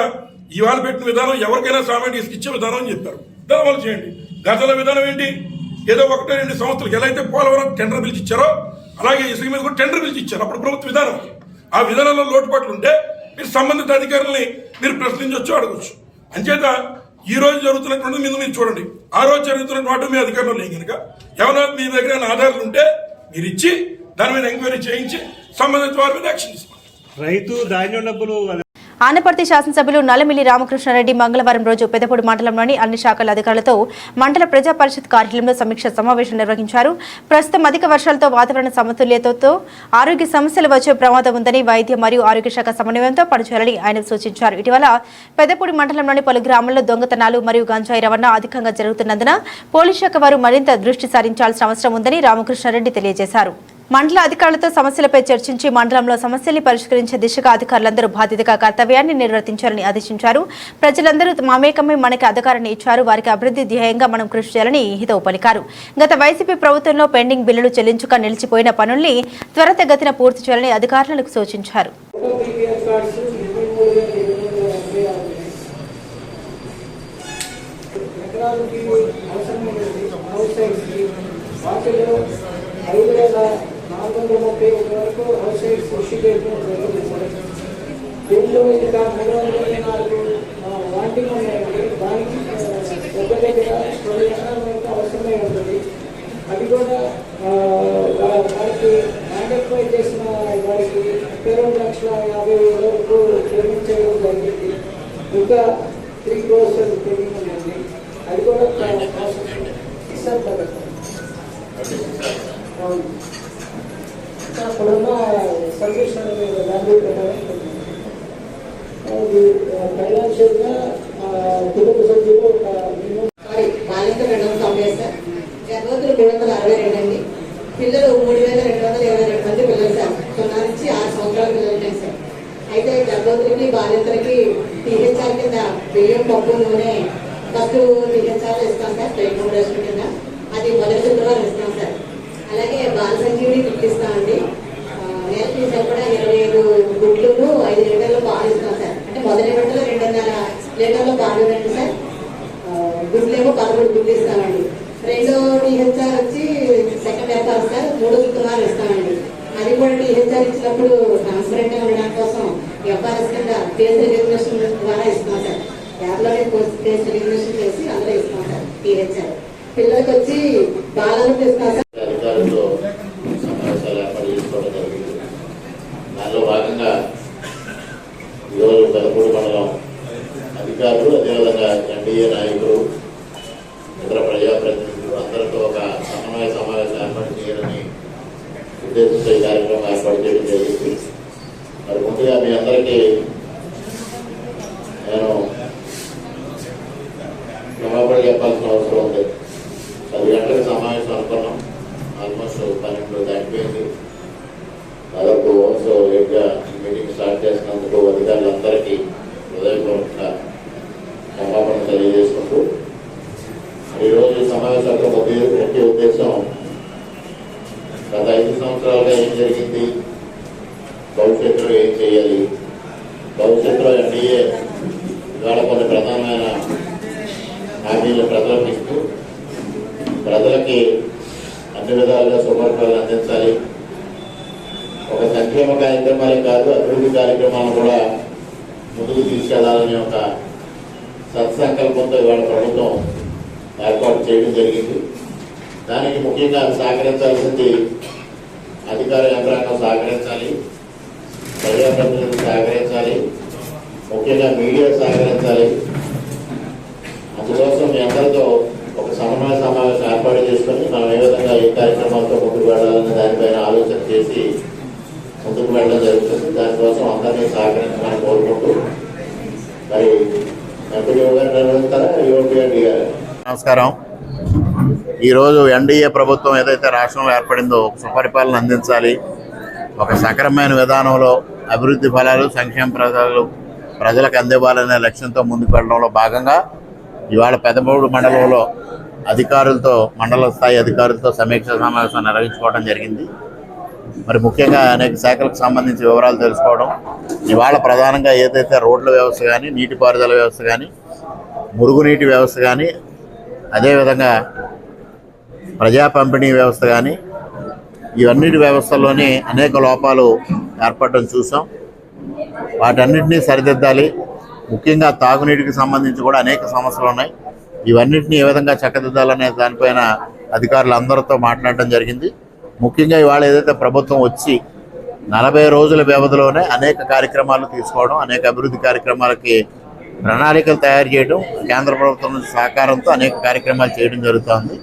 ఇవాళ పెట్టిన విధానం ఎవరికైనా సామాన్య ఇచ్చే విధానం అని చెప్పారు. దాని వల్ల చేయండి. గతంలో విధానం ఏంటి? ఏదో 1-2 సంవత్సరాలకు ఎలా అయితే పోలవరం టెండర్ పిలిచి ఇచ్చారో అలాగే ఇసుక మీద కూడా టెండర్ పిలిచి ఇచ్చారు. అప్పుడు ప్రభుత్వ విధానం. ఆ విధానంలో లోటుపాట్లు ఉంటే మీరు సంబంధిత అధికారులని మీరు ప్రశ్నించవచ్చు, అడగచ్చు. అంచేత ఈ రోజు జరుగుతున్నటువంటి మీద మీరు చూడండి. ఆ రోజు జరుగుతున్న వాటి మీ అధికారులు లేవు కనుక ఏమైనా మీ దగ్గర ఆధారాలు ఉంటే మీరు ఇచ్చి దాని మీద ఎంక్వైరీ చేయించి సంబంధిత వారి మీద యాక్షన్ తీసుకోండి. రైతు ధాన్యం డబ్బులు ఆనపర్తి శాసనసభ్యులు నల్లమిల్లి రామకృష్ణారెడ్డి మంగళవారం రోజు పెద్దపూడి మండలంలోని అన్ని శాఖల అధికారులతో మండల ప్రజా పరిషత్ కార్యాలయంలో సమీక్ష సమావేశం నిర్వహించారు. ప్రస్తుతం అధిక వర్షాలతో వాతావరణ సమతుల్యతతో ఆరోగ్య సమస్యలు వచ్చే ప్రమాదం ఉందని వైద్య మరియు ఆరోగ్య శాఖ సమన్వయంతో పనిచేయాలని ఆయన సూచించారు. ఇటీవల పెద్దపూడి మండలంలోని పలు గ్రామాల్లో దొంగతనాలు మరియు గంజాయి రవాణా అధికంగా జరుగుతున్నందున పోలీస్ శాఖ వారు మరింత దృష్టి సారించాల్సిన అవసరం ఉందని రామకృష్ణారెడ్డి తెలియజేశారు. మండల అధికారులతో సమస్యలపై చర్చించి మండలంలో సమస్యల్ని పరిష్కరించే దిశగా అధికారులందరూ బాధ్యతగా కర్తవ్యాన్ని నిర్వర్తించాలని ఆదేశించారు. ప్రజలందరూ మమేకమై మనకి అధికారాన్ని ఇచ్చారు, వారికి అభివృద్ధి ధ్యేయంగా మనం కృషి చేయాలని హితవు పలికారు. గత వైసీపీ ప్రభుత్వంలో పెండింగ్ బిల్లులు చెల్లించుక నిలిచిపోయిన పనుల్ని త్వరితగతిన పూర్తి చేయాలని అధికారులకు సూచించారు. వరకు హౌస్ సైడ్స్ ఇష్యూ చేయడం జరుగుతుంది. దీంట్లో ఇంకా 324 వాంటింగ్ ఉన్నాయండి. దానికి దగ్గర 20 ఎకరాల వరకు అవసరమై ఉంటుంది. అది కూడా వారికి మ్యాండేటరీ చేసిన వారికి 2,50,000 వరకు పేమెంట్ చేయడం జరిగింది. ఇంకా 3 crores పెండింగ్ ఉందండి. అది కూడా ప్రాసెస్ పథకం. అప్పుడున్న సర్వీస్ అనేది వాల్యూ ప్రకారం అది ఫైనాన్షియల్గా కుటుంబ సభ్యులు బాలింత 290 సార్, గర్భవతులు 362 అండి. పిల్లలు 3,222 మంది పిల్లలు సార్. 0 నుంచి 6 సంవత్సరాల పిల్లలు ఉన్నాయి సార్. అయితే గర్భవతులకి బాలింతలకి టీహెచ్ఆర్ కింద బియ్యం పప్పు నూనె ఫస్ట్ టీహెచ్ఆర్ ఇస్తాం సార్. రెమ్యూనరేషన్ కింద అది మొదటి శుక్రవారం ఇస్తాం సార్. అలాగే బాల సంజీవిని ఇప్పిస్తామండి. నెలకి సరిపడా 25 గుడ్లను 5 లీటర్ల పాలు ఇస్తాం సార్. అంటే మొదటి విడతలో 2.5 లీటర్ల పాలు ఇవ్వండి సార్. గుడ్లేమో 11 గుడ్లు ఇస్తామండి. రెండో టీహెచ్ఆర్ వచ్చి సెకండ్ ఎఫ్ఆర్ సార్ 3 శుక్రవారం ఇస్తామండి. అది కూడా టీహెచ్ఆర్ ఇచ్చినప్పుడు ట్రాన్స్పరెంట్ గా ఉండడం కోసం ఎఫ్ఆర్ఎస్ కింద కేసు రిజిగ్నేషన్ ద్వారా ఇస్తాం సార్. యాప్లోనే కేసు రిజిగ్నేషన్ చేసి అందులో ఇస్తాం సార్ టీహెచ్ఆర్. పిల్లలకి వచ్చి బాలలకు ఇస్తాం సార్. భవిష్యత్తులో ఏం చేయాలి, భవిష్యత్తులో ఎన్డీఏ ఇవాళ కొన్ని ప్రధానమైన హామీలు ప్రజలకు ఇస్తూ ప్రజలకి అన్ని విధాలుగా శుభాకాంక్షలు అందించాలి. ఒక సంక్షేమ కార్యక్రమాలే కాదు, అభివృద్ధి కార్యక్రమాలను కూడా ముందుకు తీసుకెళ్లాలనే ఒక సత్సంకల్పంతో ఇవాళ ప్రభుత్వం ఏర్పాటు చేయడం జరిగింది. దానికి ముఖ్యంగా సహకరించాల్సింది అధికార యంత్రాంగం సహకరించాలి, ప్రజాప్రతినిధులు సహకరించాలి, ముఖ్యంగా మీడియా సహకరించాలి. అందుకోసం మీ అందరితో ఒక సమన్వయ సమావేశం ఏర్పాటు చేసుకొని మనం ఏ విధంగా ఏ కార్యక్రమాలతో ముందుకు వెళ్ళాలనే దానిపైన ఆలోచన చేసి ముందుకు వెళ్ళడం జరుగుతుంది. దానికోసం అందరినీ సహకరించమని కోరుకుంటూ మరి ఎంపీడీఓ గారు నిర్వహిస్తారా, యువపీఎండి గారు? నమస్కారం. ఈరోజు ఎన్డీఏ ప్రభుత్వం ఏదైతే రాష్ట్రంలో ఏర్పడిందో సుపరిపాలన అందించాలి, ఒక సక్రమైన విధానంలో అభివృద్ధి ఫలాలు సంక్షేమ ప్రజలకు అందివ్వాలనే లక్ష్యంతో ముందుకు వెళ్ళడంలో భాగంగా ఇవాళ పెదమూడు మండలంలో అధికారులతో, మండల స్థాయి అధికారులతో సమీక్ష సమావేశం నిర్వహించుకోవడం జరిగింది. మరి ముఖ్యంగా అనేక శాఖలకు సంబంధించి వివరాలు తెలుసుకోవడం, ఇవాళ ప్రధానంగా ఏదైతే రోడ్ల వ్యవస్థ కానీ, నీటిపారుదల వ్యవస్థ కానీ, మురుగునీటి వ్యవస్థ కానీ, అదేవిధంగా ప్రజా పంపిణీ వ్యవస్థ కానీ, ఇవన్నిటి వ్యవస్థల్లోనే అనేక లోపాలు ఏర్పడడం చూసాం. వాటన్నిటినీ సరిదిద్దాలి. ముఖ్యంగా తాగునీటికి సంబంధించి కూడా అనేక సమస్యలు ఉన్నాయి. ఇవన్నిటినీ ఏ విధంగా చక్కదిద్దాలనే దానిపైన అధికారులు అందరితో మాట్లాడడం జరిగింది. ముఖ్యంగా ఇవాళ ఏదైతే ప్రభుత్వం వచ్చి 40 రోజుల వ్యవధిలోనే అనేక కార్యక్రమాలు తీసుకోవడం, అనేక అభివృద్ధి కార్యక్రమాలకి ప్రణాళికలు తయారు చేయడం, కేంద్ర ప్రభుత్వం నుంచి సహకారంతో అనేక కార్యక్రమాలు చేయడం జరుగుతుంది.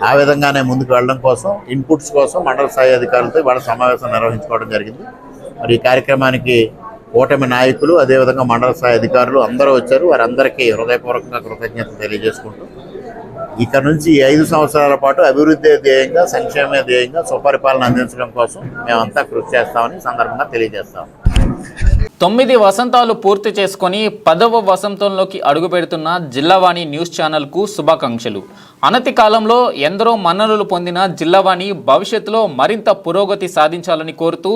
ఆ విధంగానే ముందుకు వెళ్ళడం కోసం ఇన్పుట్స్ కోసం మండల స్థాయి అధికారులతో ఇవాళ సమావేశం నిర్వహించుకోవడం జరిగింది. మరి ఈ కార్యక్రమానికి కూటమి నాయకులు, అదేవిధంగా మండల స్థాయి అధికారులు అందరూ వచ్చారు. వారందరికీ హృదయపూర్వకంగా కృతజ్ఞతలు తెలియజేసుకుంటూ ఇక నుంచి 5 సంవత్సరాల పాటు అభివృద్ధి ధ్యేయంగా, సంక్షేమ ధ్యేయంగా సుపరిపాలన అందించడం కోసం మేమంతా కృషి చేస్తామని సందర్భంగా తెలియజేస్తాం. 9 వసంతాలు పూర్తి చేసుకొని 10వ వసంతంలోకి అడుగుపెడుతున్న జిల్లావాణి న్యూస్ ఛానల్కు శుభాకాంక్షలు. అనతి కాలంలో ఎందరో మన్ననలు పొందిన జిల్లావాణి భవిష్యత్తులో మరింత పురోగతి సాధించాలని కోరుతూ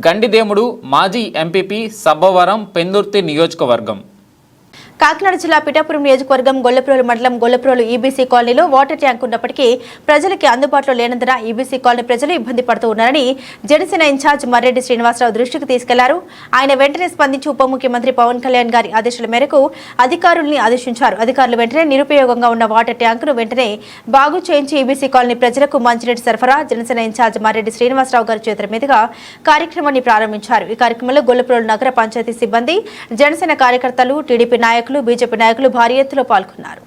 గండిదేముడు మాజీ ఎంపీపీ సబ్బవరం పెందుర్తి నియోజకవర్గం. కాకినాడ జిల్లా పిఠాపురం నియోజకవర్గం గొల్లప్రోలు మండలం గొల్లప్రోలు ఈబీసీ కాలనీలో వాటర్ ట్యాంక్ ఉన్నప్పటికీ ప్రజలకి అందుబాటులో లేనందున ఈబీసీ కాలనీ ప్రజలు ఇబ్బంది పడుతూ ఉన్నారని జనసేన ఇన్ఛార్జ్ మర్రెడ్డి శ్రీనివాసరావు దృష్టికి తీసుకెళ్లారు. ఆయన వెంటనే స్పందించి ఉప ముఖ్యమంత్రి పవన్ కళ్యాణ్ గారి ఆదేశాల మేరకు అధికారుల్ని ఆదేశించారు. అధికారులు వెంటనే నిరుపయోగంగా ఉన్న వాటర్ ట్యాంకును వెంటనే బాగు చేయించి ఈబీసీ కాలనీ ప్రజలకు మంచినీటి సరఫరా జనసేన ఇన్ఛార్జ్ మర్రెడ్డి శ్రీనివాసరావు గారి చేతుల మీదుగా కార్యక్రమాన్ని ప్రారంభించారు. ఈ కార్యక్రమంలో గొల్లప్రోలు నగర పంచాయతీ సిబ్బంది, జనసేన కార్యకర్తలు, టీడీపీ నాయకులు, బీజేపీ నాయకులు భారీ ఎత్తులో పాల్గొన్నారు.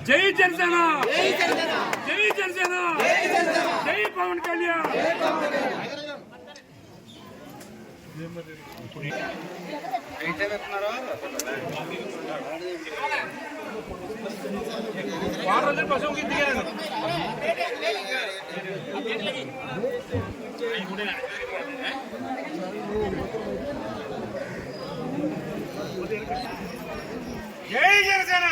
జై జనసేన, జై జనసేన, జై పవన్ కళ్యాణ్. జై జనసేన,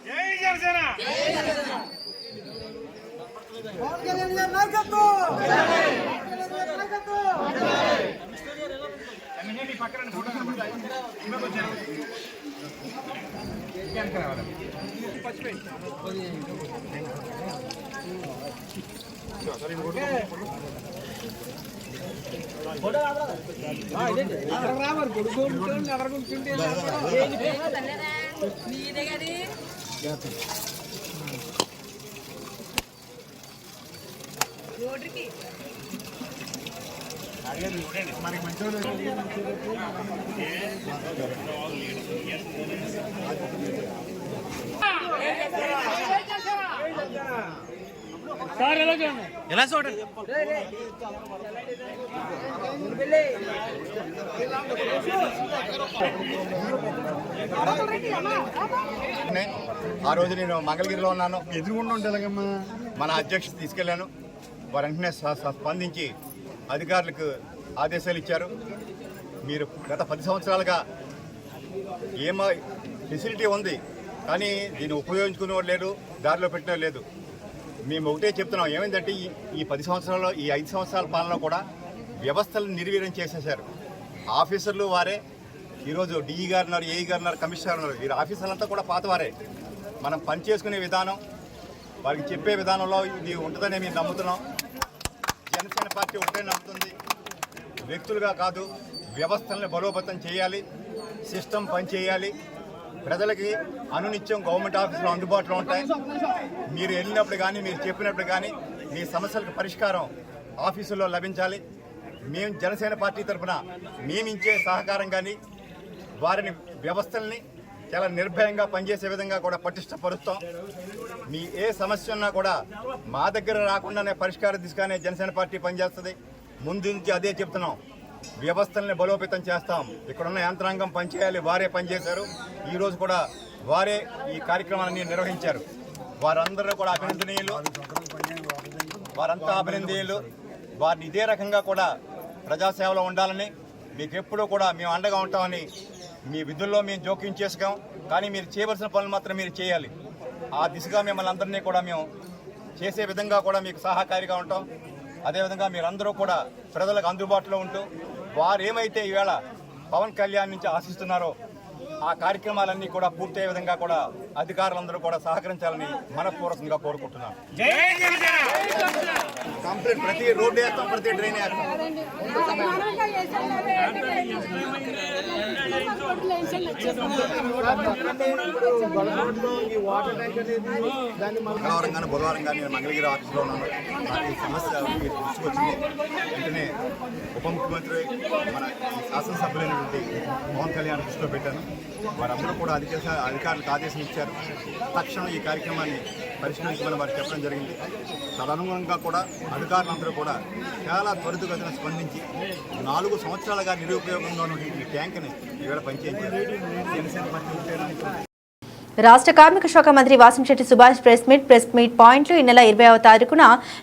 జై జనసేన, పవన్ కళ్యాణ్ గారి నాయకత్వం. ఎలా చూడండి ఆ రోజు నేను మంగళగిరిలో ఉన్నాను. ఎదురుగుండా ఉండాలమ్మా మన అధ్యక్షుడు తీసుకెళ్లాను. వారు వెంటనే స్పందించి అధికారులకు ఆదేశాలు ఇచ్చారు. మీరు గత 10 సంవత్సరాలుగా ఏమో ఫెసిలిటీ ఉంది, కానీ దీన్ని ఉపయోగించుకునేవాడు లేరు, దారిలో పెట్టిన లేదు. మేము ఒకటే చెప్తున్నాం, ఏమైందంటే ఈ 10 సంవత్సరాల్లో, ఈ 5 సంవత్సరాల పాలనలో కూడా వ్యవస్థలను నిర్వీర్యం చేసేశారు. ఆఫీసర్లు వారే, ఈరోజు డిఈ గారు ఉన్నారు, ఏఈ గారు ఉన్నారు, కమిషనర్ ఉన్నారు. వీరు ఆఫీసర్లంతా కూడా పాతవారే. మనం పనిచేసుకునే విధానం, వారికి చెప్పే విధానంలో ఇది ఉంటుందని మేము నమ్ముతున్నాం. జనసేన పార్టీ ఒకటే నమ్ముతుంది, వ్యక్తులుగా కాదు, వ్యవస్థలను బలోపేతం చేయాలి, సిస్టమ్ పనిచేయాలి. ప్రజలకి అనునిత్యం గవర్నమెంట్ ఆఫీసులో అందుబాటులో ఉంటాయి. మీరు వెళ్ళినప్పుడు కానీ, మీరు చెప్పినప్పుడు కానీ మీ సమస్యలకు పరిష్కారం ఆఫీసుల్లో లభించాలి. మేము జనసేన పార్టీ తరఫున మేమించే సహకారం కానీ, వారిని వ్యవస్థల్ని చాలా నిర్భయంగా పనిచేసే విధంగా కూడా పటిష్టపరుస్తాం. మీ ఏ సమస్య ఉన్నా కూడా మా దగ్గర రాకుండానే పరిష్కార దిశగానే జనసేన పార్టీ పనిచేస్తుంది. ముందు నుంచి అదే చెప్తున్నాం, వ్యవస్థల్ని బలోపేతం చేస్తాం. ఇక్కడున్న యంత్రాంగం పనిచేయాలి, వారే పనిచేశారు. ఈరోజు కూడా వారే ఈ కార్యక్రమాన్ని నిర్వహించారు. వారందరూ కూడా అభినందనీయులు, వారంతా అభినందనీయులు. వారిని ఇదే రకంగా కూడా ప్రజాసేవలో ఉండాలని, మీకు ఎప్పుడూ కూడా మేము అండగా ఉంటామని. మీ విధుల్లో మేము జోక్యం చేసుకోం, కానీ మీరు చేయవలసిన పనులు మాత్రం మీరు చేయాలి. ఆ దిశగా మిమ్మల్ని అందరినీ కూడా మేము చేసే విధంగా కూడా మీకు సహకారిగా ఉంటాం. అదేవిధంగా మీరందరూ కూడా ప్రజలకు అందుబాటులో ఉంటూ, వారు ఏమైతే ఈవేళ పవన్ కళ్యాణ్ నుంచి ఆశిస్తున్నారో ఆ కార్యక్రమాలన్నీ కూడా పూర్తయ్యే విధంగా కూడా అధికారులందరూ కూడా సహకరించాలని మనపూర్వకంగా కోరుకుంటున్నాను. కంప్లీట్ ప్రతి రోడ్డు వేస్తాం, ప్రతి డ్రైన్ వేస్తాం. మంగళవారం కానీ బుధవారం కానీ నేను మంగళగిరి ఆఫీస్లో ఉన్నాను. నాకు ఈ సమస్య తీసుకొచ్చింది. వెంటనే ఉప ముఖ్యమంత్రి, మన శాసనసభ్యులైనటువంటి పవన్ కళ్యాణ్ దృష్టిలో పెట్టాను. వారందరూ కూడా అధికారులకు ఆదేశం ఇచ్చారు. తక్షణం ఈ కార్యక్రమాన్ని పరిష్కరించమని వారు చెప్పడం జరిగింది. తదనుగుణంగా కూడా అధికారులందరూ కూడా చాలా త్వరితగతిన స్పందించి 4 సంవత్సరాలుగా నిరుపయోగంగా ఉన్న ఈ ట్యాంక్ని ఈవేళ పనిచేయించారు. జనసేన పార్టీ రాష్ట్ర కార్మిక శాఖ మంత్రి వాసంశెట్టి సుభాష్ ప్రెస్ మీట్ పాయింట్లు ఈ నెల 20వ తారీఖున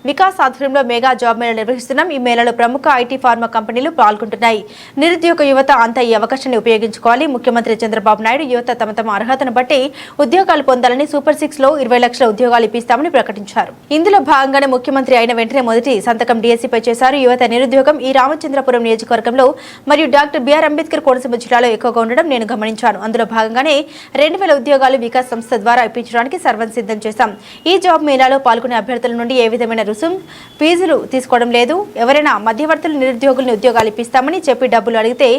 వికాస్ ఆధ్వర్యంలో మెగా జాబ్ మేళా నిర్వహిస్తున్నాం. ఈ మేళాలో ప్రముఖ ఐటీ ఫార్మా కంపెనీలు పాల్గొంటున్నాయి. నిరుద్యోగ యువత అంతా ఈ అవకాశాన్ని ఉపయోగించుకోవాలి. ముఖ్యమంత్రి చంద్రబాబు నాయుడు యువత తమ అర్హతను బట్టి ఉద్యోగాలు పొందాలని సూపర్ 6 లో 20 లక్షల ఉద్యోగాలు ఇప్పిస్తామని ప్రకటించారు. ఇందులో భాగంగానే ముఖ్యమంత్రి అయిన వెంటనే మొదటి సంతకం డీఎస్సీపై చేశారు. యువత నిరుద్యోగం ఈ రామచంద్రపురం నియోజకవర్గంలో మరియు డాక్టర్ బిఆర్ అంబేద్కర్ కోనసీమ జిల్లాలో ఎక్కువగా ఉండడం నేను గమనించాను. అందులో భాగంగానే 2000 ఉద్యోగాలు వికాస్ సంస్థ ద్వారా ఇప్పించడానికి సర్వం సిద్ధం చేశాం. ఈ జాబ్ మేళాలో పాల్గొనే అభ్యర్థుల నుండి ఏ విధమైన రుసుం ఫీజులు తీసుకోవడం లేదు. ఎవరైనా మధ్యవర్తులు నిరుద్యోగుల్ని ఉద్యోగాలు ఇప్పిస్తామని చెప్పి డబ్బులు అడిగితే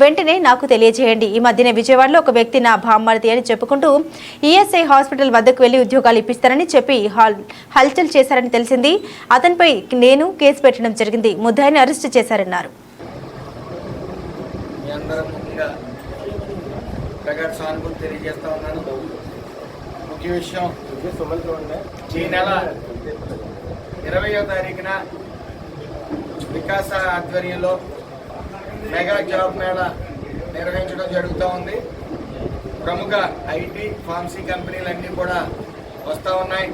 వెంటనే నాకు తెలియజేయండి. ఈ మధ్యనే విజయవాడలో ఒక వ్యక్తి నా బామ్మర్ది అని చెప్పుకుంటూ ఈఎస్ఐ హాస్పిటల్ వద్దకు వెళ్లి ఉద్యోగాలు ఇప్పిస్తారని చెప్పి హల్చల్ చేశారని తెలిసింది. అతనిపై నేను కేసు పెట్టడం జరిగింది. ముద్దాయిని అరెస్టు చేశారన్నారు. ముఖ్య విషయం, ఈ నెల 20వ తారీఖున వికాస ఆధ్వర్యంలో మెగా జాబ్ మేళా నిర్వహించడం జరుగుతూ ఉంది. ప్రముఖ ఐటీ ఫార్మసీ కంపెనీలన్నీ కూడా వస్తూ ఉన్నాయి.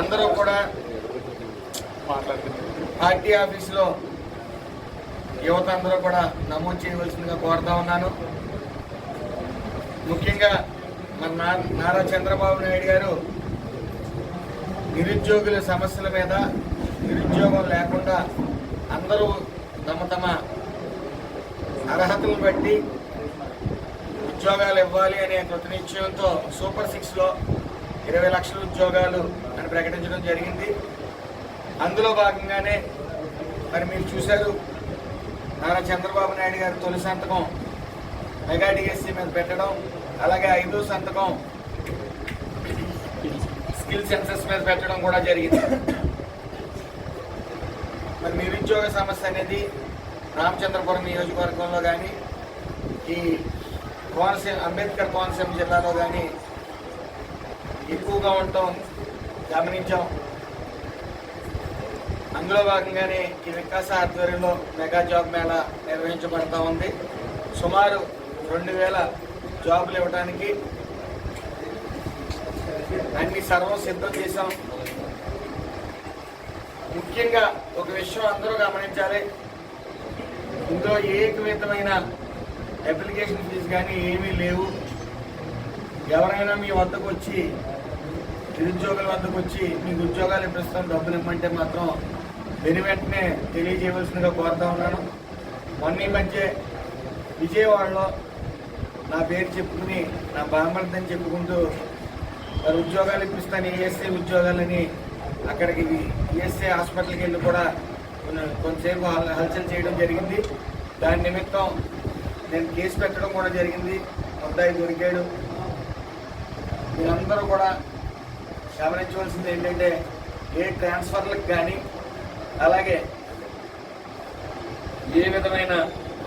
అందరూ కూడా పార్టీ ఆఫీసులో యువత అందరూ కూడా నమోదు చేయవలసిందిగా కోరుతా ఉన్నాను. ముఖ్యంగా మన నారా చంద్రబాబు నాయుడు గారు నిరుద్యోగుల సమస్యల మీద, నిరుద్యోగం లేకుండా అందరూ తమ అర్హతలను బట్టి ఉద్యోగాలు ఇవ్వాలి అనే కృత నిశ్చయంతో సూపర్ 6లో 20 లక్షల ఉద్యోగాలు అని ప్రకటించడం జరిగింది. అందులో భాగంగానే మరి మీరు చూశారు, నారా చంద్రబాబు నాయుడు గారు తొలి సంతకం మెగా డిఎస్సి మీద పెట్టడం, అలాగే 5వ సంతకం స్కిల్ సెన్సెస్ మీద పెట్టడం కూడా జరిగింది. మరి నిరుద్యోగ సమస్య అనేది రామచంద్రపురం నియోజకవర్గంలో కానీ ఈ కోనసీమ అంబేద్కర్ కోనసీమ జిల్లాలో కానీ ఎక్కువగా ఉండటం గమనించాం. అందులో భాగంగానే ఈ వికాస ఆధ్వర్యంలో మెగా జాబ్ మేళా నిర్వహించబడతా ఉంది. సుమారు 2000 జాబులు ఇవ్వడానికి అన్ని సర్వం సిద్ధం చేశాం. ముఖ్యంగా ఒక విషయం అందరూ గమనించాలి, ఇందులో ఏ విధమైన అప్లికేషన్ ఫీజు కానీ ఏమీ లేవు. ఎవరైనా మీ వద్దకు వచ్చి నిరుద్యోగుల వద్దకు వచ్చి మీకు ఉద్యోగాలు ఇప్పిస్తాం డబ్బులు ఇవ్వమంటే మాత్రం వెంటనే తెలియజేయవలసిందిగా కోరుతా ఉన్నాను. మొన్న ఈ మధ్య విజయవాడలో నా పేరు చెప్పుకుని నా బామ్మర్దని చెప్పుకుంటూ మరి ఉద్యోగాలు ఇప్పిస్తాను ఈఎస్ఐ ఉద్యోగాలని అక్కడికి ఈఎస్ఐ హాస్పిటల్కి వెళ్ళి కూడా కొంతసేపు హల్చల్ చేయడం జరిగింది. దాని నిమిత్తం నేను కేసు పెట్టడం కూడా జరిగింది. ముద్దాయి దొరికాడు. మీరందరూ కూడా గమనించవలసింది ఏంటంటే ఏ ట్రాన్స్ఫర్లకు కానీ అలాగే ఏ విధమైన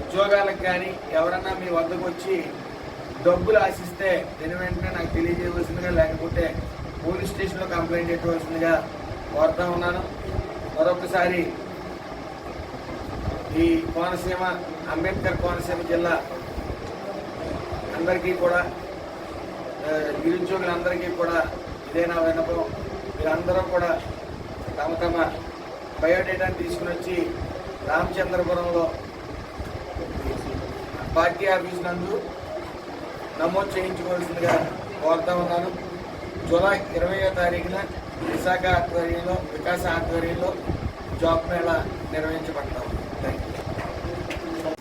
ఉద్యోగాలకు కానీ ఎవరన్నా మీ వద్దకు వచ్చి డబ్బులు ఆశిస్తే వెంటనే నాకు తెలియజేయవలసిందిగా, లేకపోతే పోలీస్ స్టేషన్లో కంప్లైంట్ ఇవ్వవలసిందిగా కోరుతా ఉన్నాను. మరొకసారి ఈ కోనసీమ అంబేద్కర్ కోనసీమ జిల్లా అందరికీ కూడా నిరుద్యోగులందరికీ కూడా ఇదే నా విన్నపం. మీరందరూ కూడా తమ తమ బయోడేటాను తీసుకుని వచ్చి రామచంద్రపురంలో పార్టీ ఆఫీస్ నందు నమోదు చేయించుకోవాల్సిందిగా కోరుతా ఉన్నాను. జూలై 20వ తారీఖున విశాఖ ఆధ్వర్యంలో వికాస ఆధ్వర్యంలో జాబ్ మేళా నిర్వహించబడతాం. Thank you.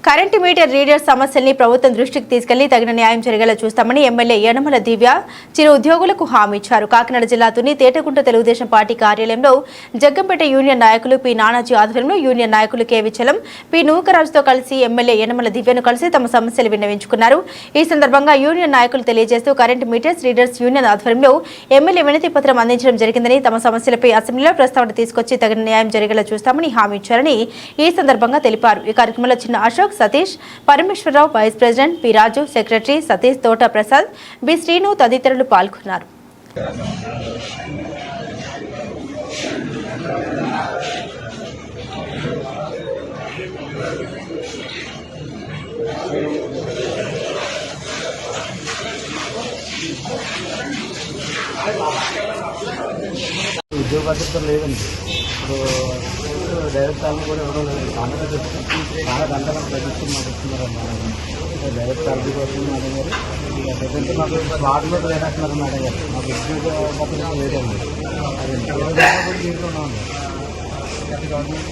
Current meter reader సమస్యల్ని ప్రభుత్వం దృష్టికి తీసుకెళ్లి తగిన న్యాయం జరిగేలా చూస్తామని ఎమ్మెల్యే యనమల దివ్య చిరు ఉద్యోగులకు హామీ ఇచ్చారు. కాకినాడ జిల్లాలోని తేటగుంట తెలుగుదేశం పార్టీ కార్యాలయంలో జగ్గంపేట యూనియన్ నాయకులు పి నానాజీ ఆధ్వర్యంలో యూనియన్ నాయకులు కె విచలం, పి నూకరాజుతో కలిసి ఎమ్మెల్యే యనమల దివ్యను కలిసి తమ సమస్యలు విన్నవించుకున్నారు. ఈ సందర్భంగా యూనియన్ నాయకులు తెలియజేస్తూ కరెంటు మీటర్స్ రీడర్స్ యూనియన్ ఆధ్వర్యంలో ఎమ్మెల్యే వినతి పత్రం అందించడం జరిగిందని, తమ సమస్యలపై అసెంబ్లీలో ప్రస్తావన తీసుకొచ్చి తగిన న్యాయం జరిగేలా చూస్తామని హామీ ఇచ్చారని ఈ సందర్భంగా తెలిపారు. ఈ కార్యక్రమంలో చిన్న Ashok, Satish, Parameswararao, vice president P Raju, secretary Satish, Thota Prasad, B Srinu తదితరులు పాల్గొన్నారు. ఉద్యోగ భద్రత లేదండి. ఇప్పుడు డైరెక్ట్ సాలరీ కూడా ఇవ్వడం లేదు. కాంట్రాక్ట్ చెప్తే చాలా గంటలు ప్రభుత్వం మాకు ఇస్తున్నారన్నమాట. డైరెక్ట్ సాలరీ కోసం మేడం గారు ప్రజెంట్ మాకు స్లాట్ కూడా లేదంటున్నారు మేడం గారు. మాకు ఉద్యోగ భద్రత లేదండి. అది కూడా దీంట్లో ఉన్నామండి. గవర్నమెంట్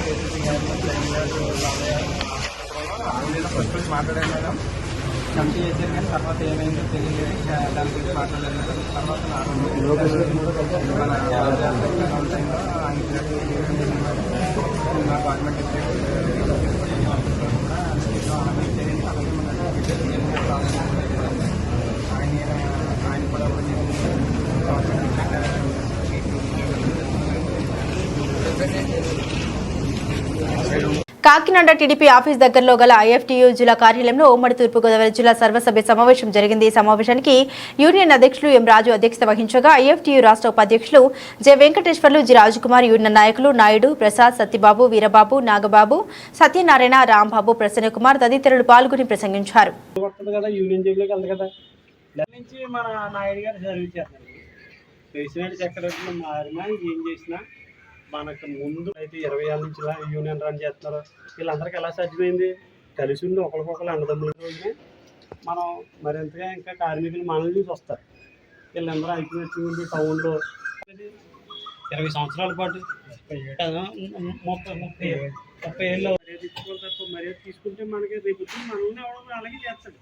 ఫస్ట్ మాట్లాడాను మేడం, కమిటీ చేశారు కానీ తర్వాత ఏమైందో తెలియలేదు. దాని గురించి మాట్లాడలేదు మేడం. తర్వాత మన గవర్నమెంట్ ఆయన కూడా కాకినాడ టీడీపీ ఆఫీస్ దగ్గరలో గల ఐఎఫ్టీయూ జిల్లా కార్యాలయంలో ఉమ్మడి తూర్పుగోదావరి జిల్లా సర్వసభ్య సమావేశం జరిగింది. ఈ సమావేశానికి యూనియన్ అధ్యక్షులు ఎం రాజు అధ్యక్షత వహించగా ఐఎఫ్టీయూ రాష్ట్ర ఉపాధ్యక్షులు J Venkateswarlu, G Rajkumar, union నాయకులు నాయుడు, ప్రసాద్, సత్యబాబు, వీరబాబు, నాగబాబు, సత్యనారాయణ, రాంబాబు, ప్రసన్నకుమార్ తదితరులు పాల్గొని ప్రసంగించారు. మనకు ముందు అయితే 20 ఏళ్ళ నుంచి ఇలా యూనియన్ రన్ చేస్తున్నారు. వీళ్ళందరికీ ఎలా సాధ్యమైంది? కలిసి ఉండి ఒకరికొకరు అన్నదమ్ముల రోజునే మనం మరింతగా ఇంకా కార్మికులు మనల్ని చూసి వస్తారు. వీళ్ళందరూ ఐక్యమత్యం ఉండి టౌన్లో 20 సంవత్సరాల పాటు 30 30 ఏళ్ళు మర్యాద ఇచ్చుకోవాలి తప్ప మర్యాద తీసుకుంటే మనకి రేపు మనల్ని ఎవడో అలాగే చేస్తాడు.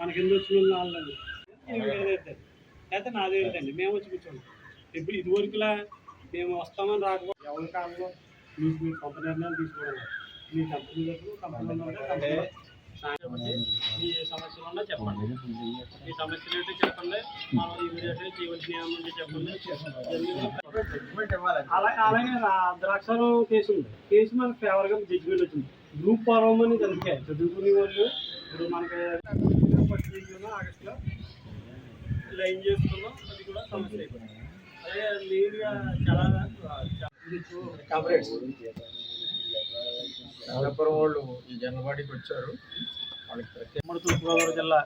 మనకి ఎందుకు వచ్చిన వాళ్ళని లేకపోతే నాదేంటండి మేము వచ్చి కూర్చోండి. ఇప్పుడు ఇదివరకులా మేము వస్తామని రాకపోతే ఎవరి కాలంలో మీకు సొంత నిర్ణయాలు తీసుకోవడం మీ కంపెనీ మీ సమస్యలు ఉన్నా చెప్పండి. మీ సమస్యలు ఏంటో చెప్పండి. మనం ఈ వీడియో చేయవలసిన ఏమంటే చెప్పండి. అలాగే ద్రాక్షారం కేసు ఉంది. కేసు మనకు ఫేవర్గా జడ్జిమెంట్ వచ్చింది. గ్రూప్ ఫార్మ్ అని కలిపారు చదువుకునే వాళ్ళు. ఇప్పుడు మనకి ఆగస్టులో లైన్ చేసుకున్నాం. అది కూడా సమస్య అయిపోయింది. అలాగే మెయిన్గా చాలా డెవలపర్ వాళ్ళు ఈ జనవాడికి వచ్చారు. ఉమ్మడి తూర్పుగోదావరి జిల్లా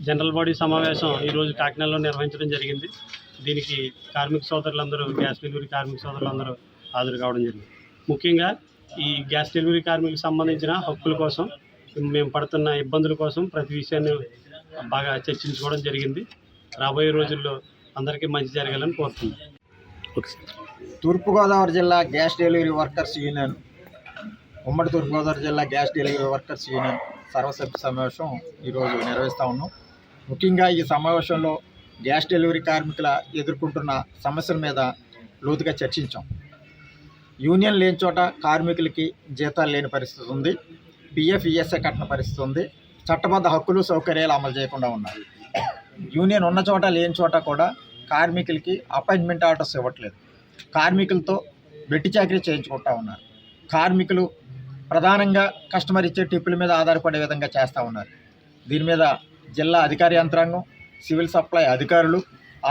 జనరల్ బాడీ సమావేశం ఈరోజు కాకినాడలో నిర్వహించడం జరిగింది. దీనికి కార్మిక సోదరులందరూ, గ్యాస్ డెలివరీ కార్మిక సోదరులందరూ హాజరు కావడం జరిగింది. ముఖ్యంగా ఈ గ్యాస్ డెలివరీ కార్మికులకు సంబంధించిన హక్కుల కోసం, మేము పడుతున్న ఇబ్బందుల కోసం ప్రతి విషయాన్ని బాగా చర్చించుకోవడం జరిగింది. రాబోయే రోజుల్లో అందరికీ మంచి జరగాలని కోరుతున్నాను. తూర్పుగోదావరి జిల్లా గ్యాస్ డెలివరీ వర్కర్స్ యూనియన్, ఉమ్మడి తూర్పుగోదావరి జిల్లా గ్యాస్ డెలివరీ వర్కర్స్ యూనియన్ సర్వసభ్య సమావేశం ఈరోజు నిర్వహిస్తూ ఉన్నాం. ముఖ్యంగా ఈ సమావేశంలో గ్యాస్ డెలివరీ కార్మికుల ఎదుర్కొంటున్న సమస్యల మీద లోతుగా చర్చించాం. యూనియన్ లేని చోట కార్మికులకి జీతాలు లేని పరిస్థితి ఉంది. పిఎఫ్, ఈఎస్ఐ కట్టిన పరిస్థితి ఉంది. చట్టబద్ధ హక్కులు, సౌకర్యాలు అమలు చేయకుండా ఉన్నారు. యూనియన్ ఉన్న చోట లేని చోట కూడా కార్మికులకి అపాయింట్మెంట్ ఆర్డర్స్ ఇవ్వట్లేదు. కార్మికులతో వెట్టి చాకరీ చేయించుకుంటూ ఉన్నారు. కార్మికులు ప్రధానంగా కస్టమర్ ఇచ్చే టిప్పుల మీద ఆధారపడే విధంగా చేస్తూ ఉన్నారు. దీని మీద జిల్లా అధికార యంత్రాంగం, సివిల్ సప్లై అధికారులు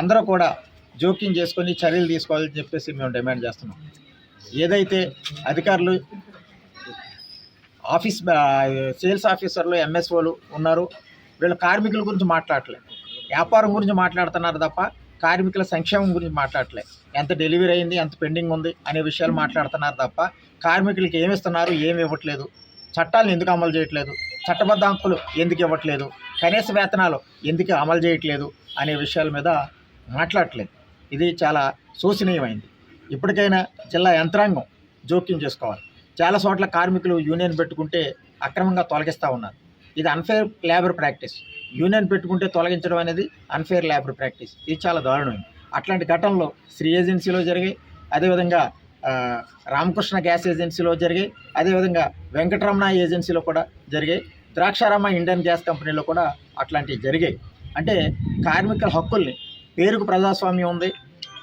అందరూ కూడా జోక్యం చేసుకొని చర్యలు తీసుకోవాలని చెప్పేసి మేము డిమాండ్ చేస్తున్నాం. ఏదైతే అధికారులు సేల్స్ ఆఫీసర్లు, ఎంఎస్ఓలు ఉన్నారు, వీళ్ళు కార్మికుల గురించి మాట్లాడట్లేదు. వ్యాపారం గురించి మాట్లాడుతున్నారు తప్ప కార్మికుల సంక్షేమం గురించి మాట్లాడట్లేదు. ఎంత డెలివరీ అయింది, ఎంత పెండింగ్ ఉంది అనే విషయాలు మాట్లాడుతున్నారు తప్ప కార్మికులకి ఏమి ఇస్తున్నారు, ఏమి ఇవ్వట్లేదు, చట్టాలను ఎందుకు అమలు చేయట్లేదు, చట్టబద్ధ హక్కులు ఎందుకు ఇవ్వట్లేదు, కనీస వేతనాలు ఎందుకు అమలు చేయట్లేదు అనే విషయాల మీద మాట్లాడట్లేదు. ఇది చాలా శోచనీయమైంది. ఇప్పటికైనా జిల్లా యంత్రాంగం జోక్యం చేసుకోవాలి. చాలా చోట్ల కార్మికులు యూనియన్ పెట్టుకుంటే అక్రమంగా తొలగిస్తూ ఉన్నారు. ఇది అన్ఫేర్ లేబర్ ప్రాక్టీస్. యూనియన్ పెట్టుకుంటే తొలగించడం అనేది అన్ఫేర్ లేబర్ ప్రాక్టీస్. ఇది చాలా దారుణమైంది. అట్లాంటి ఘటనలు శ్రీ ఏజెన్సీలో జరిగాయి, అదేవిధంగా రామకృష్ణ గ్యాస్ ఏజెన్సీలో జరిగాయి, అదేవిధంగా వెంకటరమణ ఏజెన్సీలో కూడా జరిగాయి, ద్రాక్షారామ ఇండియన్ గ్యాస్ కంపెనీలో కూడా అట్లాంటివి జరిగాయి. అంటే కార్మికుల హక్కుల్ని, పేరుకు ప్రజాస్వామ్యం ఉంది,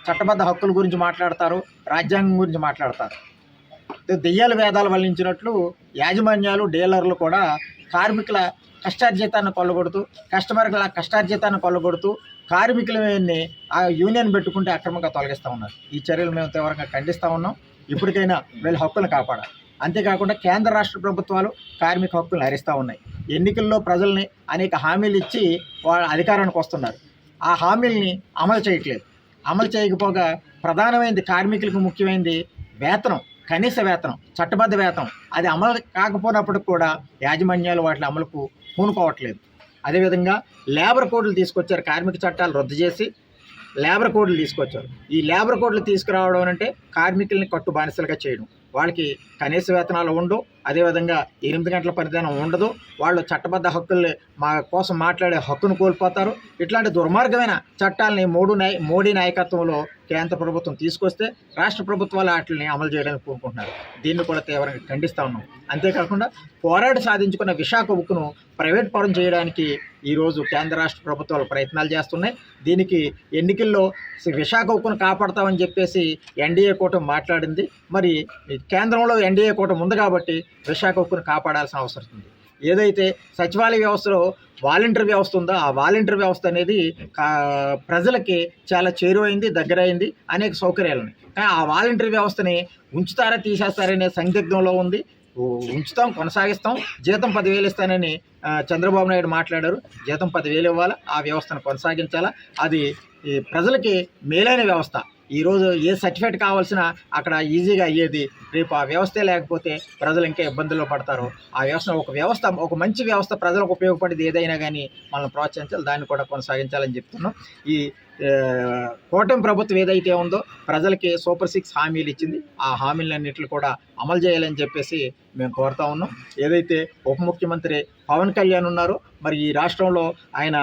చట్టబద్ధ హక్కుల గురించి మాట్లాడతారు, రాజ్యాంగం గురించి మాట్లాడతారు. దెయ్యాల వేదాలు వల్లించినట్లు యాజమాన్యాలు, డీలర్లు కూడా కార్మికుల కష్టార్జితాన్ని కొల్లగొడుతూ, కస్టమర్ల కష్టార్జితాన్ని కొల్లగొడుతూ కార్మికులని ఆ యూనియన్ పెట్టుకుంటే అక్రమంగా తొలగిస్తూ ఉన్నారు. ఈ చర్యలు మేము తీవ్రంగా ఖండిస్తూ ఉన్నాం. ఇప్పటికైనా వీళ్ళ హక్కులను కాపాడాలి. అంతేకాకుండా కేంద్ర రాష్ట్ర ప్రభుత్వాలు కార్మిక హక్కులను హరిస్తూ ఉన్నాయి. ఎన్నికల్లో ప్రజల్ని అనేక హామీలు ఇచ్చి వాళ్ళ అధికారానికి వస్తున్నారు. ఆ హామీల్ని అమలు చేయట్లేదు. అమలు చేయకపోగా ప్రధానమైనది, కార్మికులకు ముఖ్యమైనది వేతనం, కనీస వేతనం, చట్టబద్ధ వేతనం. అది అమలు కాకపోయినప్పటికి కూడా యాజమాన్యాలు వాటి అమలుకు పూనుకోవట్లేదు. అదేవిధంగా లేబర్ కోడ్లు తీసుకొచ్చారు. కార్మిక చట్టాలు రద్దు చేసి లేబర్ కోడ్లు తీసుకొచ్చారు. ఈ లేబర్ కోడ్లు తీసుకురావడం అంటే కార్మికుల్ని కట్టు బానిసలుగా చేయడం. వాళ్ళకి కనీస వేతనాలు ఉండవు, అదేవిధంగా 8 గంటల పనిదినం ఉండదు, వాళ్ళు చట్టబద్ధ హక్కుల్ని మా కోసం మాట్లాడే హక్కును కోల్పోతారు. ఇట్లాంటి దుర్మార్గమైన చట్టాలని మోడీ నాయకత్వంలో కేంద్ర ప్రభుత్వం తీసుకొస్తే రాష్ట్ర ప్రభుత్వాలు వాటిని అమలు చేయడానికి కోరుకుంటున్నారు. దీన్ని కూడా తీవ్రంగా ఖండిస్తూ ఉన్నాం. అంతేకాకుండా పోరాడి సాధించుకున్న విశాఖ ఉక్కును ప్రైవేట్ పరం చేయడానికి ఈరోజు కేంద్ర రాష్ట్ర ప్రభుత్వాలు ప్రయత్నాలు చేస్తున్నాయి. దీనికి ఎన్నికల్లో విశాఖ ఉక్కును కాపాడతామని చెప్పేసి ఎన్డీఏ కూటమి మాట్లాడింది. మరి కేంద్రంలో ఎన్డీఏ కూటమి ఉంది కాబట్టి విశాఖ ఉక్కును కాపాడాల్సిన అవసరం ఉంది. ఏదైతే సచివాలయ వ్యవస్థలో వాలంటీర్ వ్యవస్థ ఉందో ఆ వాలంటీర్ వ్యవస్థ అనేది ప్రజలకి చాలా చేరువైంది, దగ్గరైంది, అనేక సౌకర్యాలు ఉన్నాయి. కానీ ఆ వాలంటీర్ వ్యవస్థని ఉంచుతారా తీసేస్తారనే సందిగ్ధంలో ఉంది. ఉంచుతాం, కొనసాగిస్తాం, జీతం 10,000 ఇస్తానని చంద్రబాబు నాయుడు మాట్లాడారు. జీతం 10,000 ఇవ్వాలా, ఆ వ్యవస్థను కొనసాగించాలా. అది ప్రజలకి మేలైన వ్యవస్థ. ఈరోజు ఏ సర్టిఫికేట్ కావాల్సిన అక్కడ ఈజీగా అయ్యేది. రేపు ఆ వ్యవస్థే లేకపోతే ప్రజలు ఇంకా ఇబ్బందుల్లో పడతారు. ఆ వ్యవస్థ ఒక మంచి వ్యవస్థ ప్రజలకు ఉపయోగపడేది ఏదైనా కానీ మనం ప్రోత్సహించాలి, దాన్ని కూడా కొనసాగించాలని చెప్తున్నాం. ఈ కూటమి ప్రభుత్వం ఏదైతే ఉందో ప్రజలకి సూపర్ 6 హామీలు ఇచ్చింది. ఆ హామీలన్నింటిని కూడా అమలు చేయాలని చెప్పేసి మేము కోరుతా ఉన్నాం. ఏదైతే ఉప ముఖ్యమంత్రి పవన్ కళ్యాణ్ ఉన్నారో మరి ఈ రాష్ట్రంలో ఆయన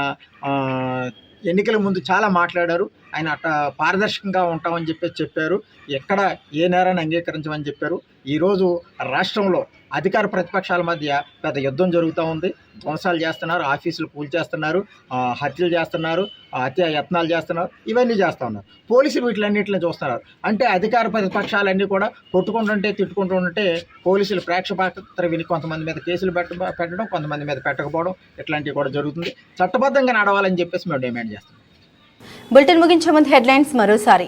ఎన్నికల ముందు చాలా మాట్లాడారు. ఆయన పారదర్శకంగా ఉంటామని చెప్పారు. ఎక్కడ ఏ నేరాన్ని అంగీకరించమని చెప్పారు. ఈరోజు రాష్ట్రంలో అధికార ప్రతిపక్షాల మధ్య పెద్ద యుద్ధం జరుగుతూ ఉంది. ధ్వంసాలు చేస్తున్నారు, ఆఫీసులు కూల్చేస్తున్నారు, హత్యలు చేస్తున్నారు, హత్య యత్నాలు చేస్తున్నారు, ఇవన్నీ చేస్తూ ఉన్నారు. పోలీసులు వీటిలన్నింటిని చూస్తున్నారు. అంటే అధికార ప్రతిపక్షాలన్నీ కూడా కొట్టుకుంటుంటే తిట్టుకుంటుంటే పోలీసులు ప్రేక్షపాత్ర విని కొంతమంది మీద కేసులు పెట్టడం, కొంతమంది మీద పెట్టకపోవడం ఇట్లాంటివి కూడా జరుగుతుంది. చట్టబద్ధంగా నడవాలని చెప్పేసి మేము డిమాండ్ చేస్తాం. బులెటిన్ ముగించే ముందు హెడ్లైన్స్ మరోసారి.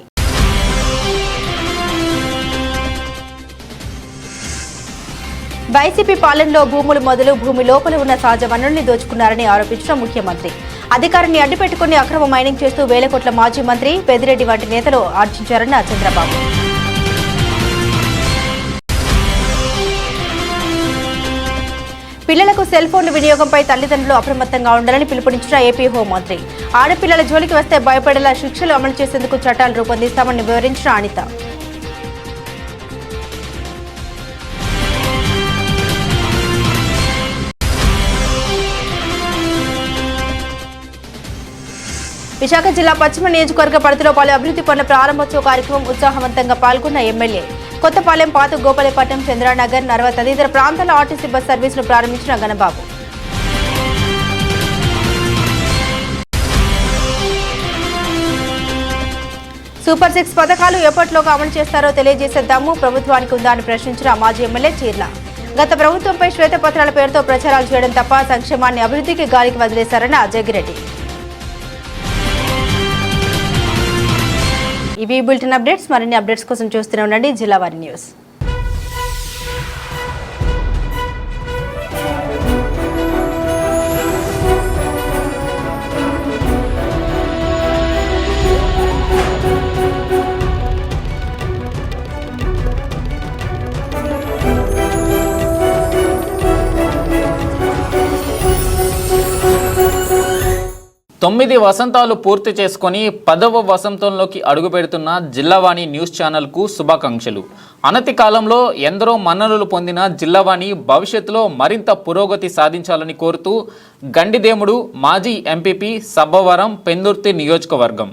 వైసీపీ పాలనలో భూములు మొదలు భూమి లోపల ఉన్న సహజ వనరుల్ని దోచుకున్నారని ఆరోపించిన ముఖ్యమంత్రి. అధికారాన్ని అడ్డుపెట్టుకుని అక్రమ మైనింగ్ చేస్తూ వేల కోట్ల మాజీ మంత్రి పెద్దిరెడ్డి వంటి నేతలు ఆర్జించారన్న చంద్రబాబు. పిల్లలకు సెల్ ఫోన్ల వినియోగంపై తల్లిదండ్రులు అప్రమత్తంగా ఉండాలని పిలుపునిచ్చిన ఏపీ హోంమంత్రి. ఆడపిల్లల జోలికి వస్తే భయపడేలా శిక్షలు అమలు చేసేందుకు చట్టాలు రూపొందిస్తామని వివరించిన అనిత. విశాఖ జిల్లా పశ్చిమ నియోజకవర్గ పరిధిలో పలు అభివృద్ధి పనుల ప్రారంభోత్సవ కార్యక్రమం ఉత్సాహవంతంగా పాల్గొన్న ఎమ్మెల్యే. కొత్తపాలెం, పాత గోపాలపట్నం, చంద్రానగర్, నర్వ తదితర ప్రాంతాల ఆర్టీసీ బస్ సర్వీసులు ప్రారంభించిన గణబాబు. సూపర్ 6 పథకాలు ఎప్పటిలోగా అమలు చేస్తారో తెలియజేసే దమ్ము ప్రభుత్వానికి ఉందా అని ప్రశ్నించిన మాజీ ఎమ్మెల్యే చీర్ల. గత ప్రభుత్వంపై శ్వేతపత్రాల పేరుతో ప్రచారాలు చేయడం తప్ప సంక్షేమాన్ని అభివృద్ధికి గాలికి వదిలేశారన్న జగ్గిరెడ్డి. ఇవి బులెటిన్ అప్డేట్స్. మరిన్ని అప్డేట్స్ కోసం చూస్తూనే ఉండండి జిల్లా వారి న్యూస్. తొమ్మిది వసంతాలు పూర్తి చేసుకొని 10వ వసంతంలోకి అడుగుపెడుతున్న జిల్లావాణి న్యూస్ ఛానల్కు శుభాకాంక్షలు. అనతి కాలంలో ఎందరో మన్ననలు పొందిన జిల్లావాణి భవిష్యత్తులో మరింత పురోగతి సాధించాలని కోరుతూ గండిదేముడు మాజీ ఎంపీపీ సబ్బవరం పెందుర్తి నియోజకవర్గం.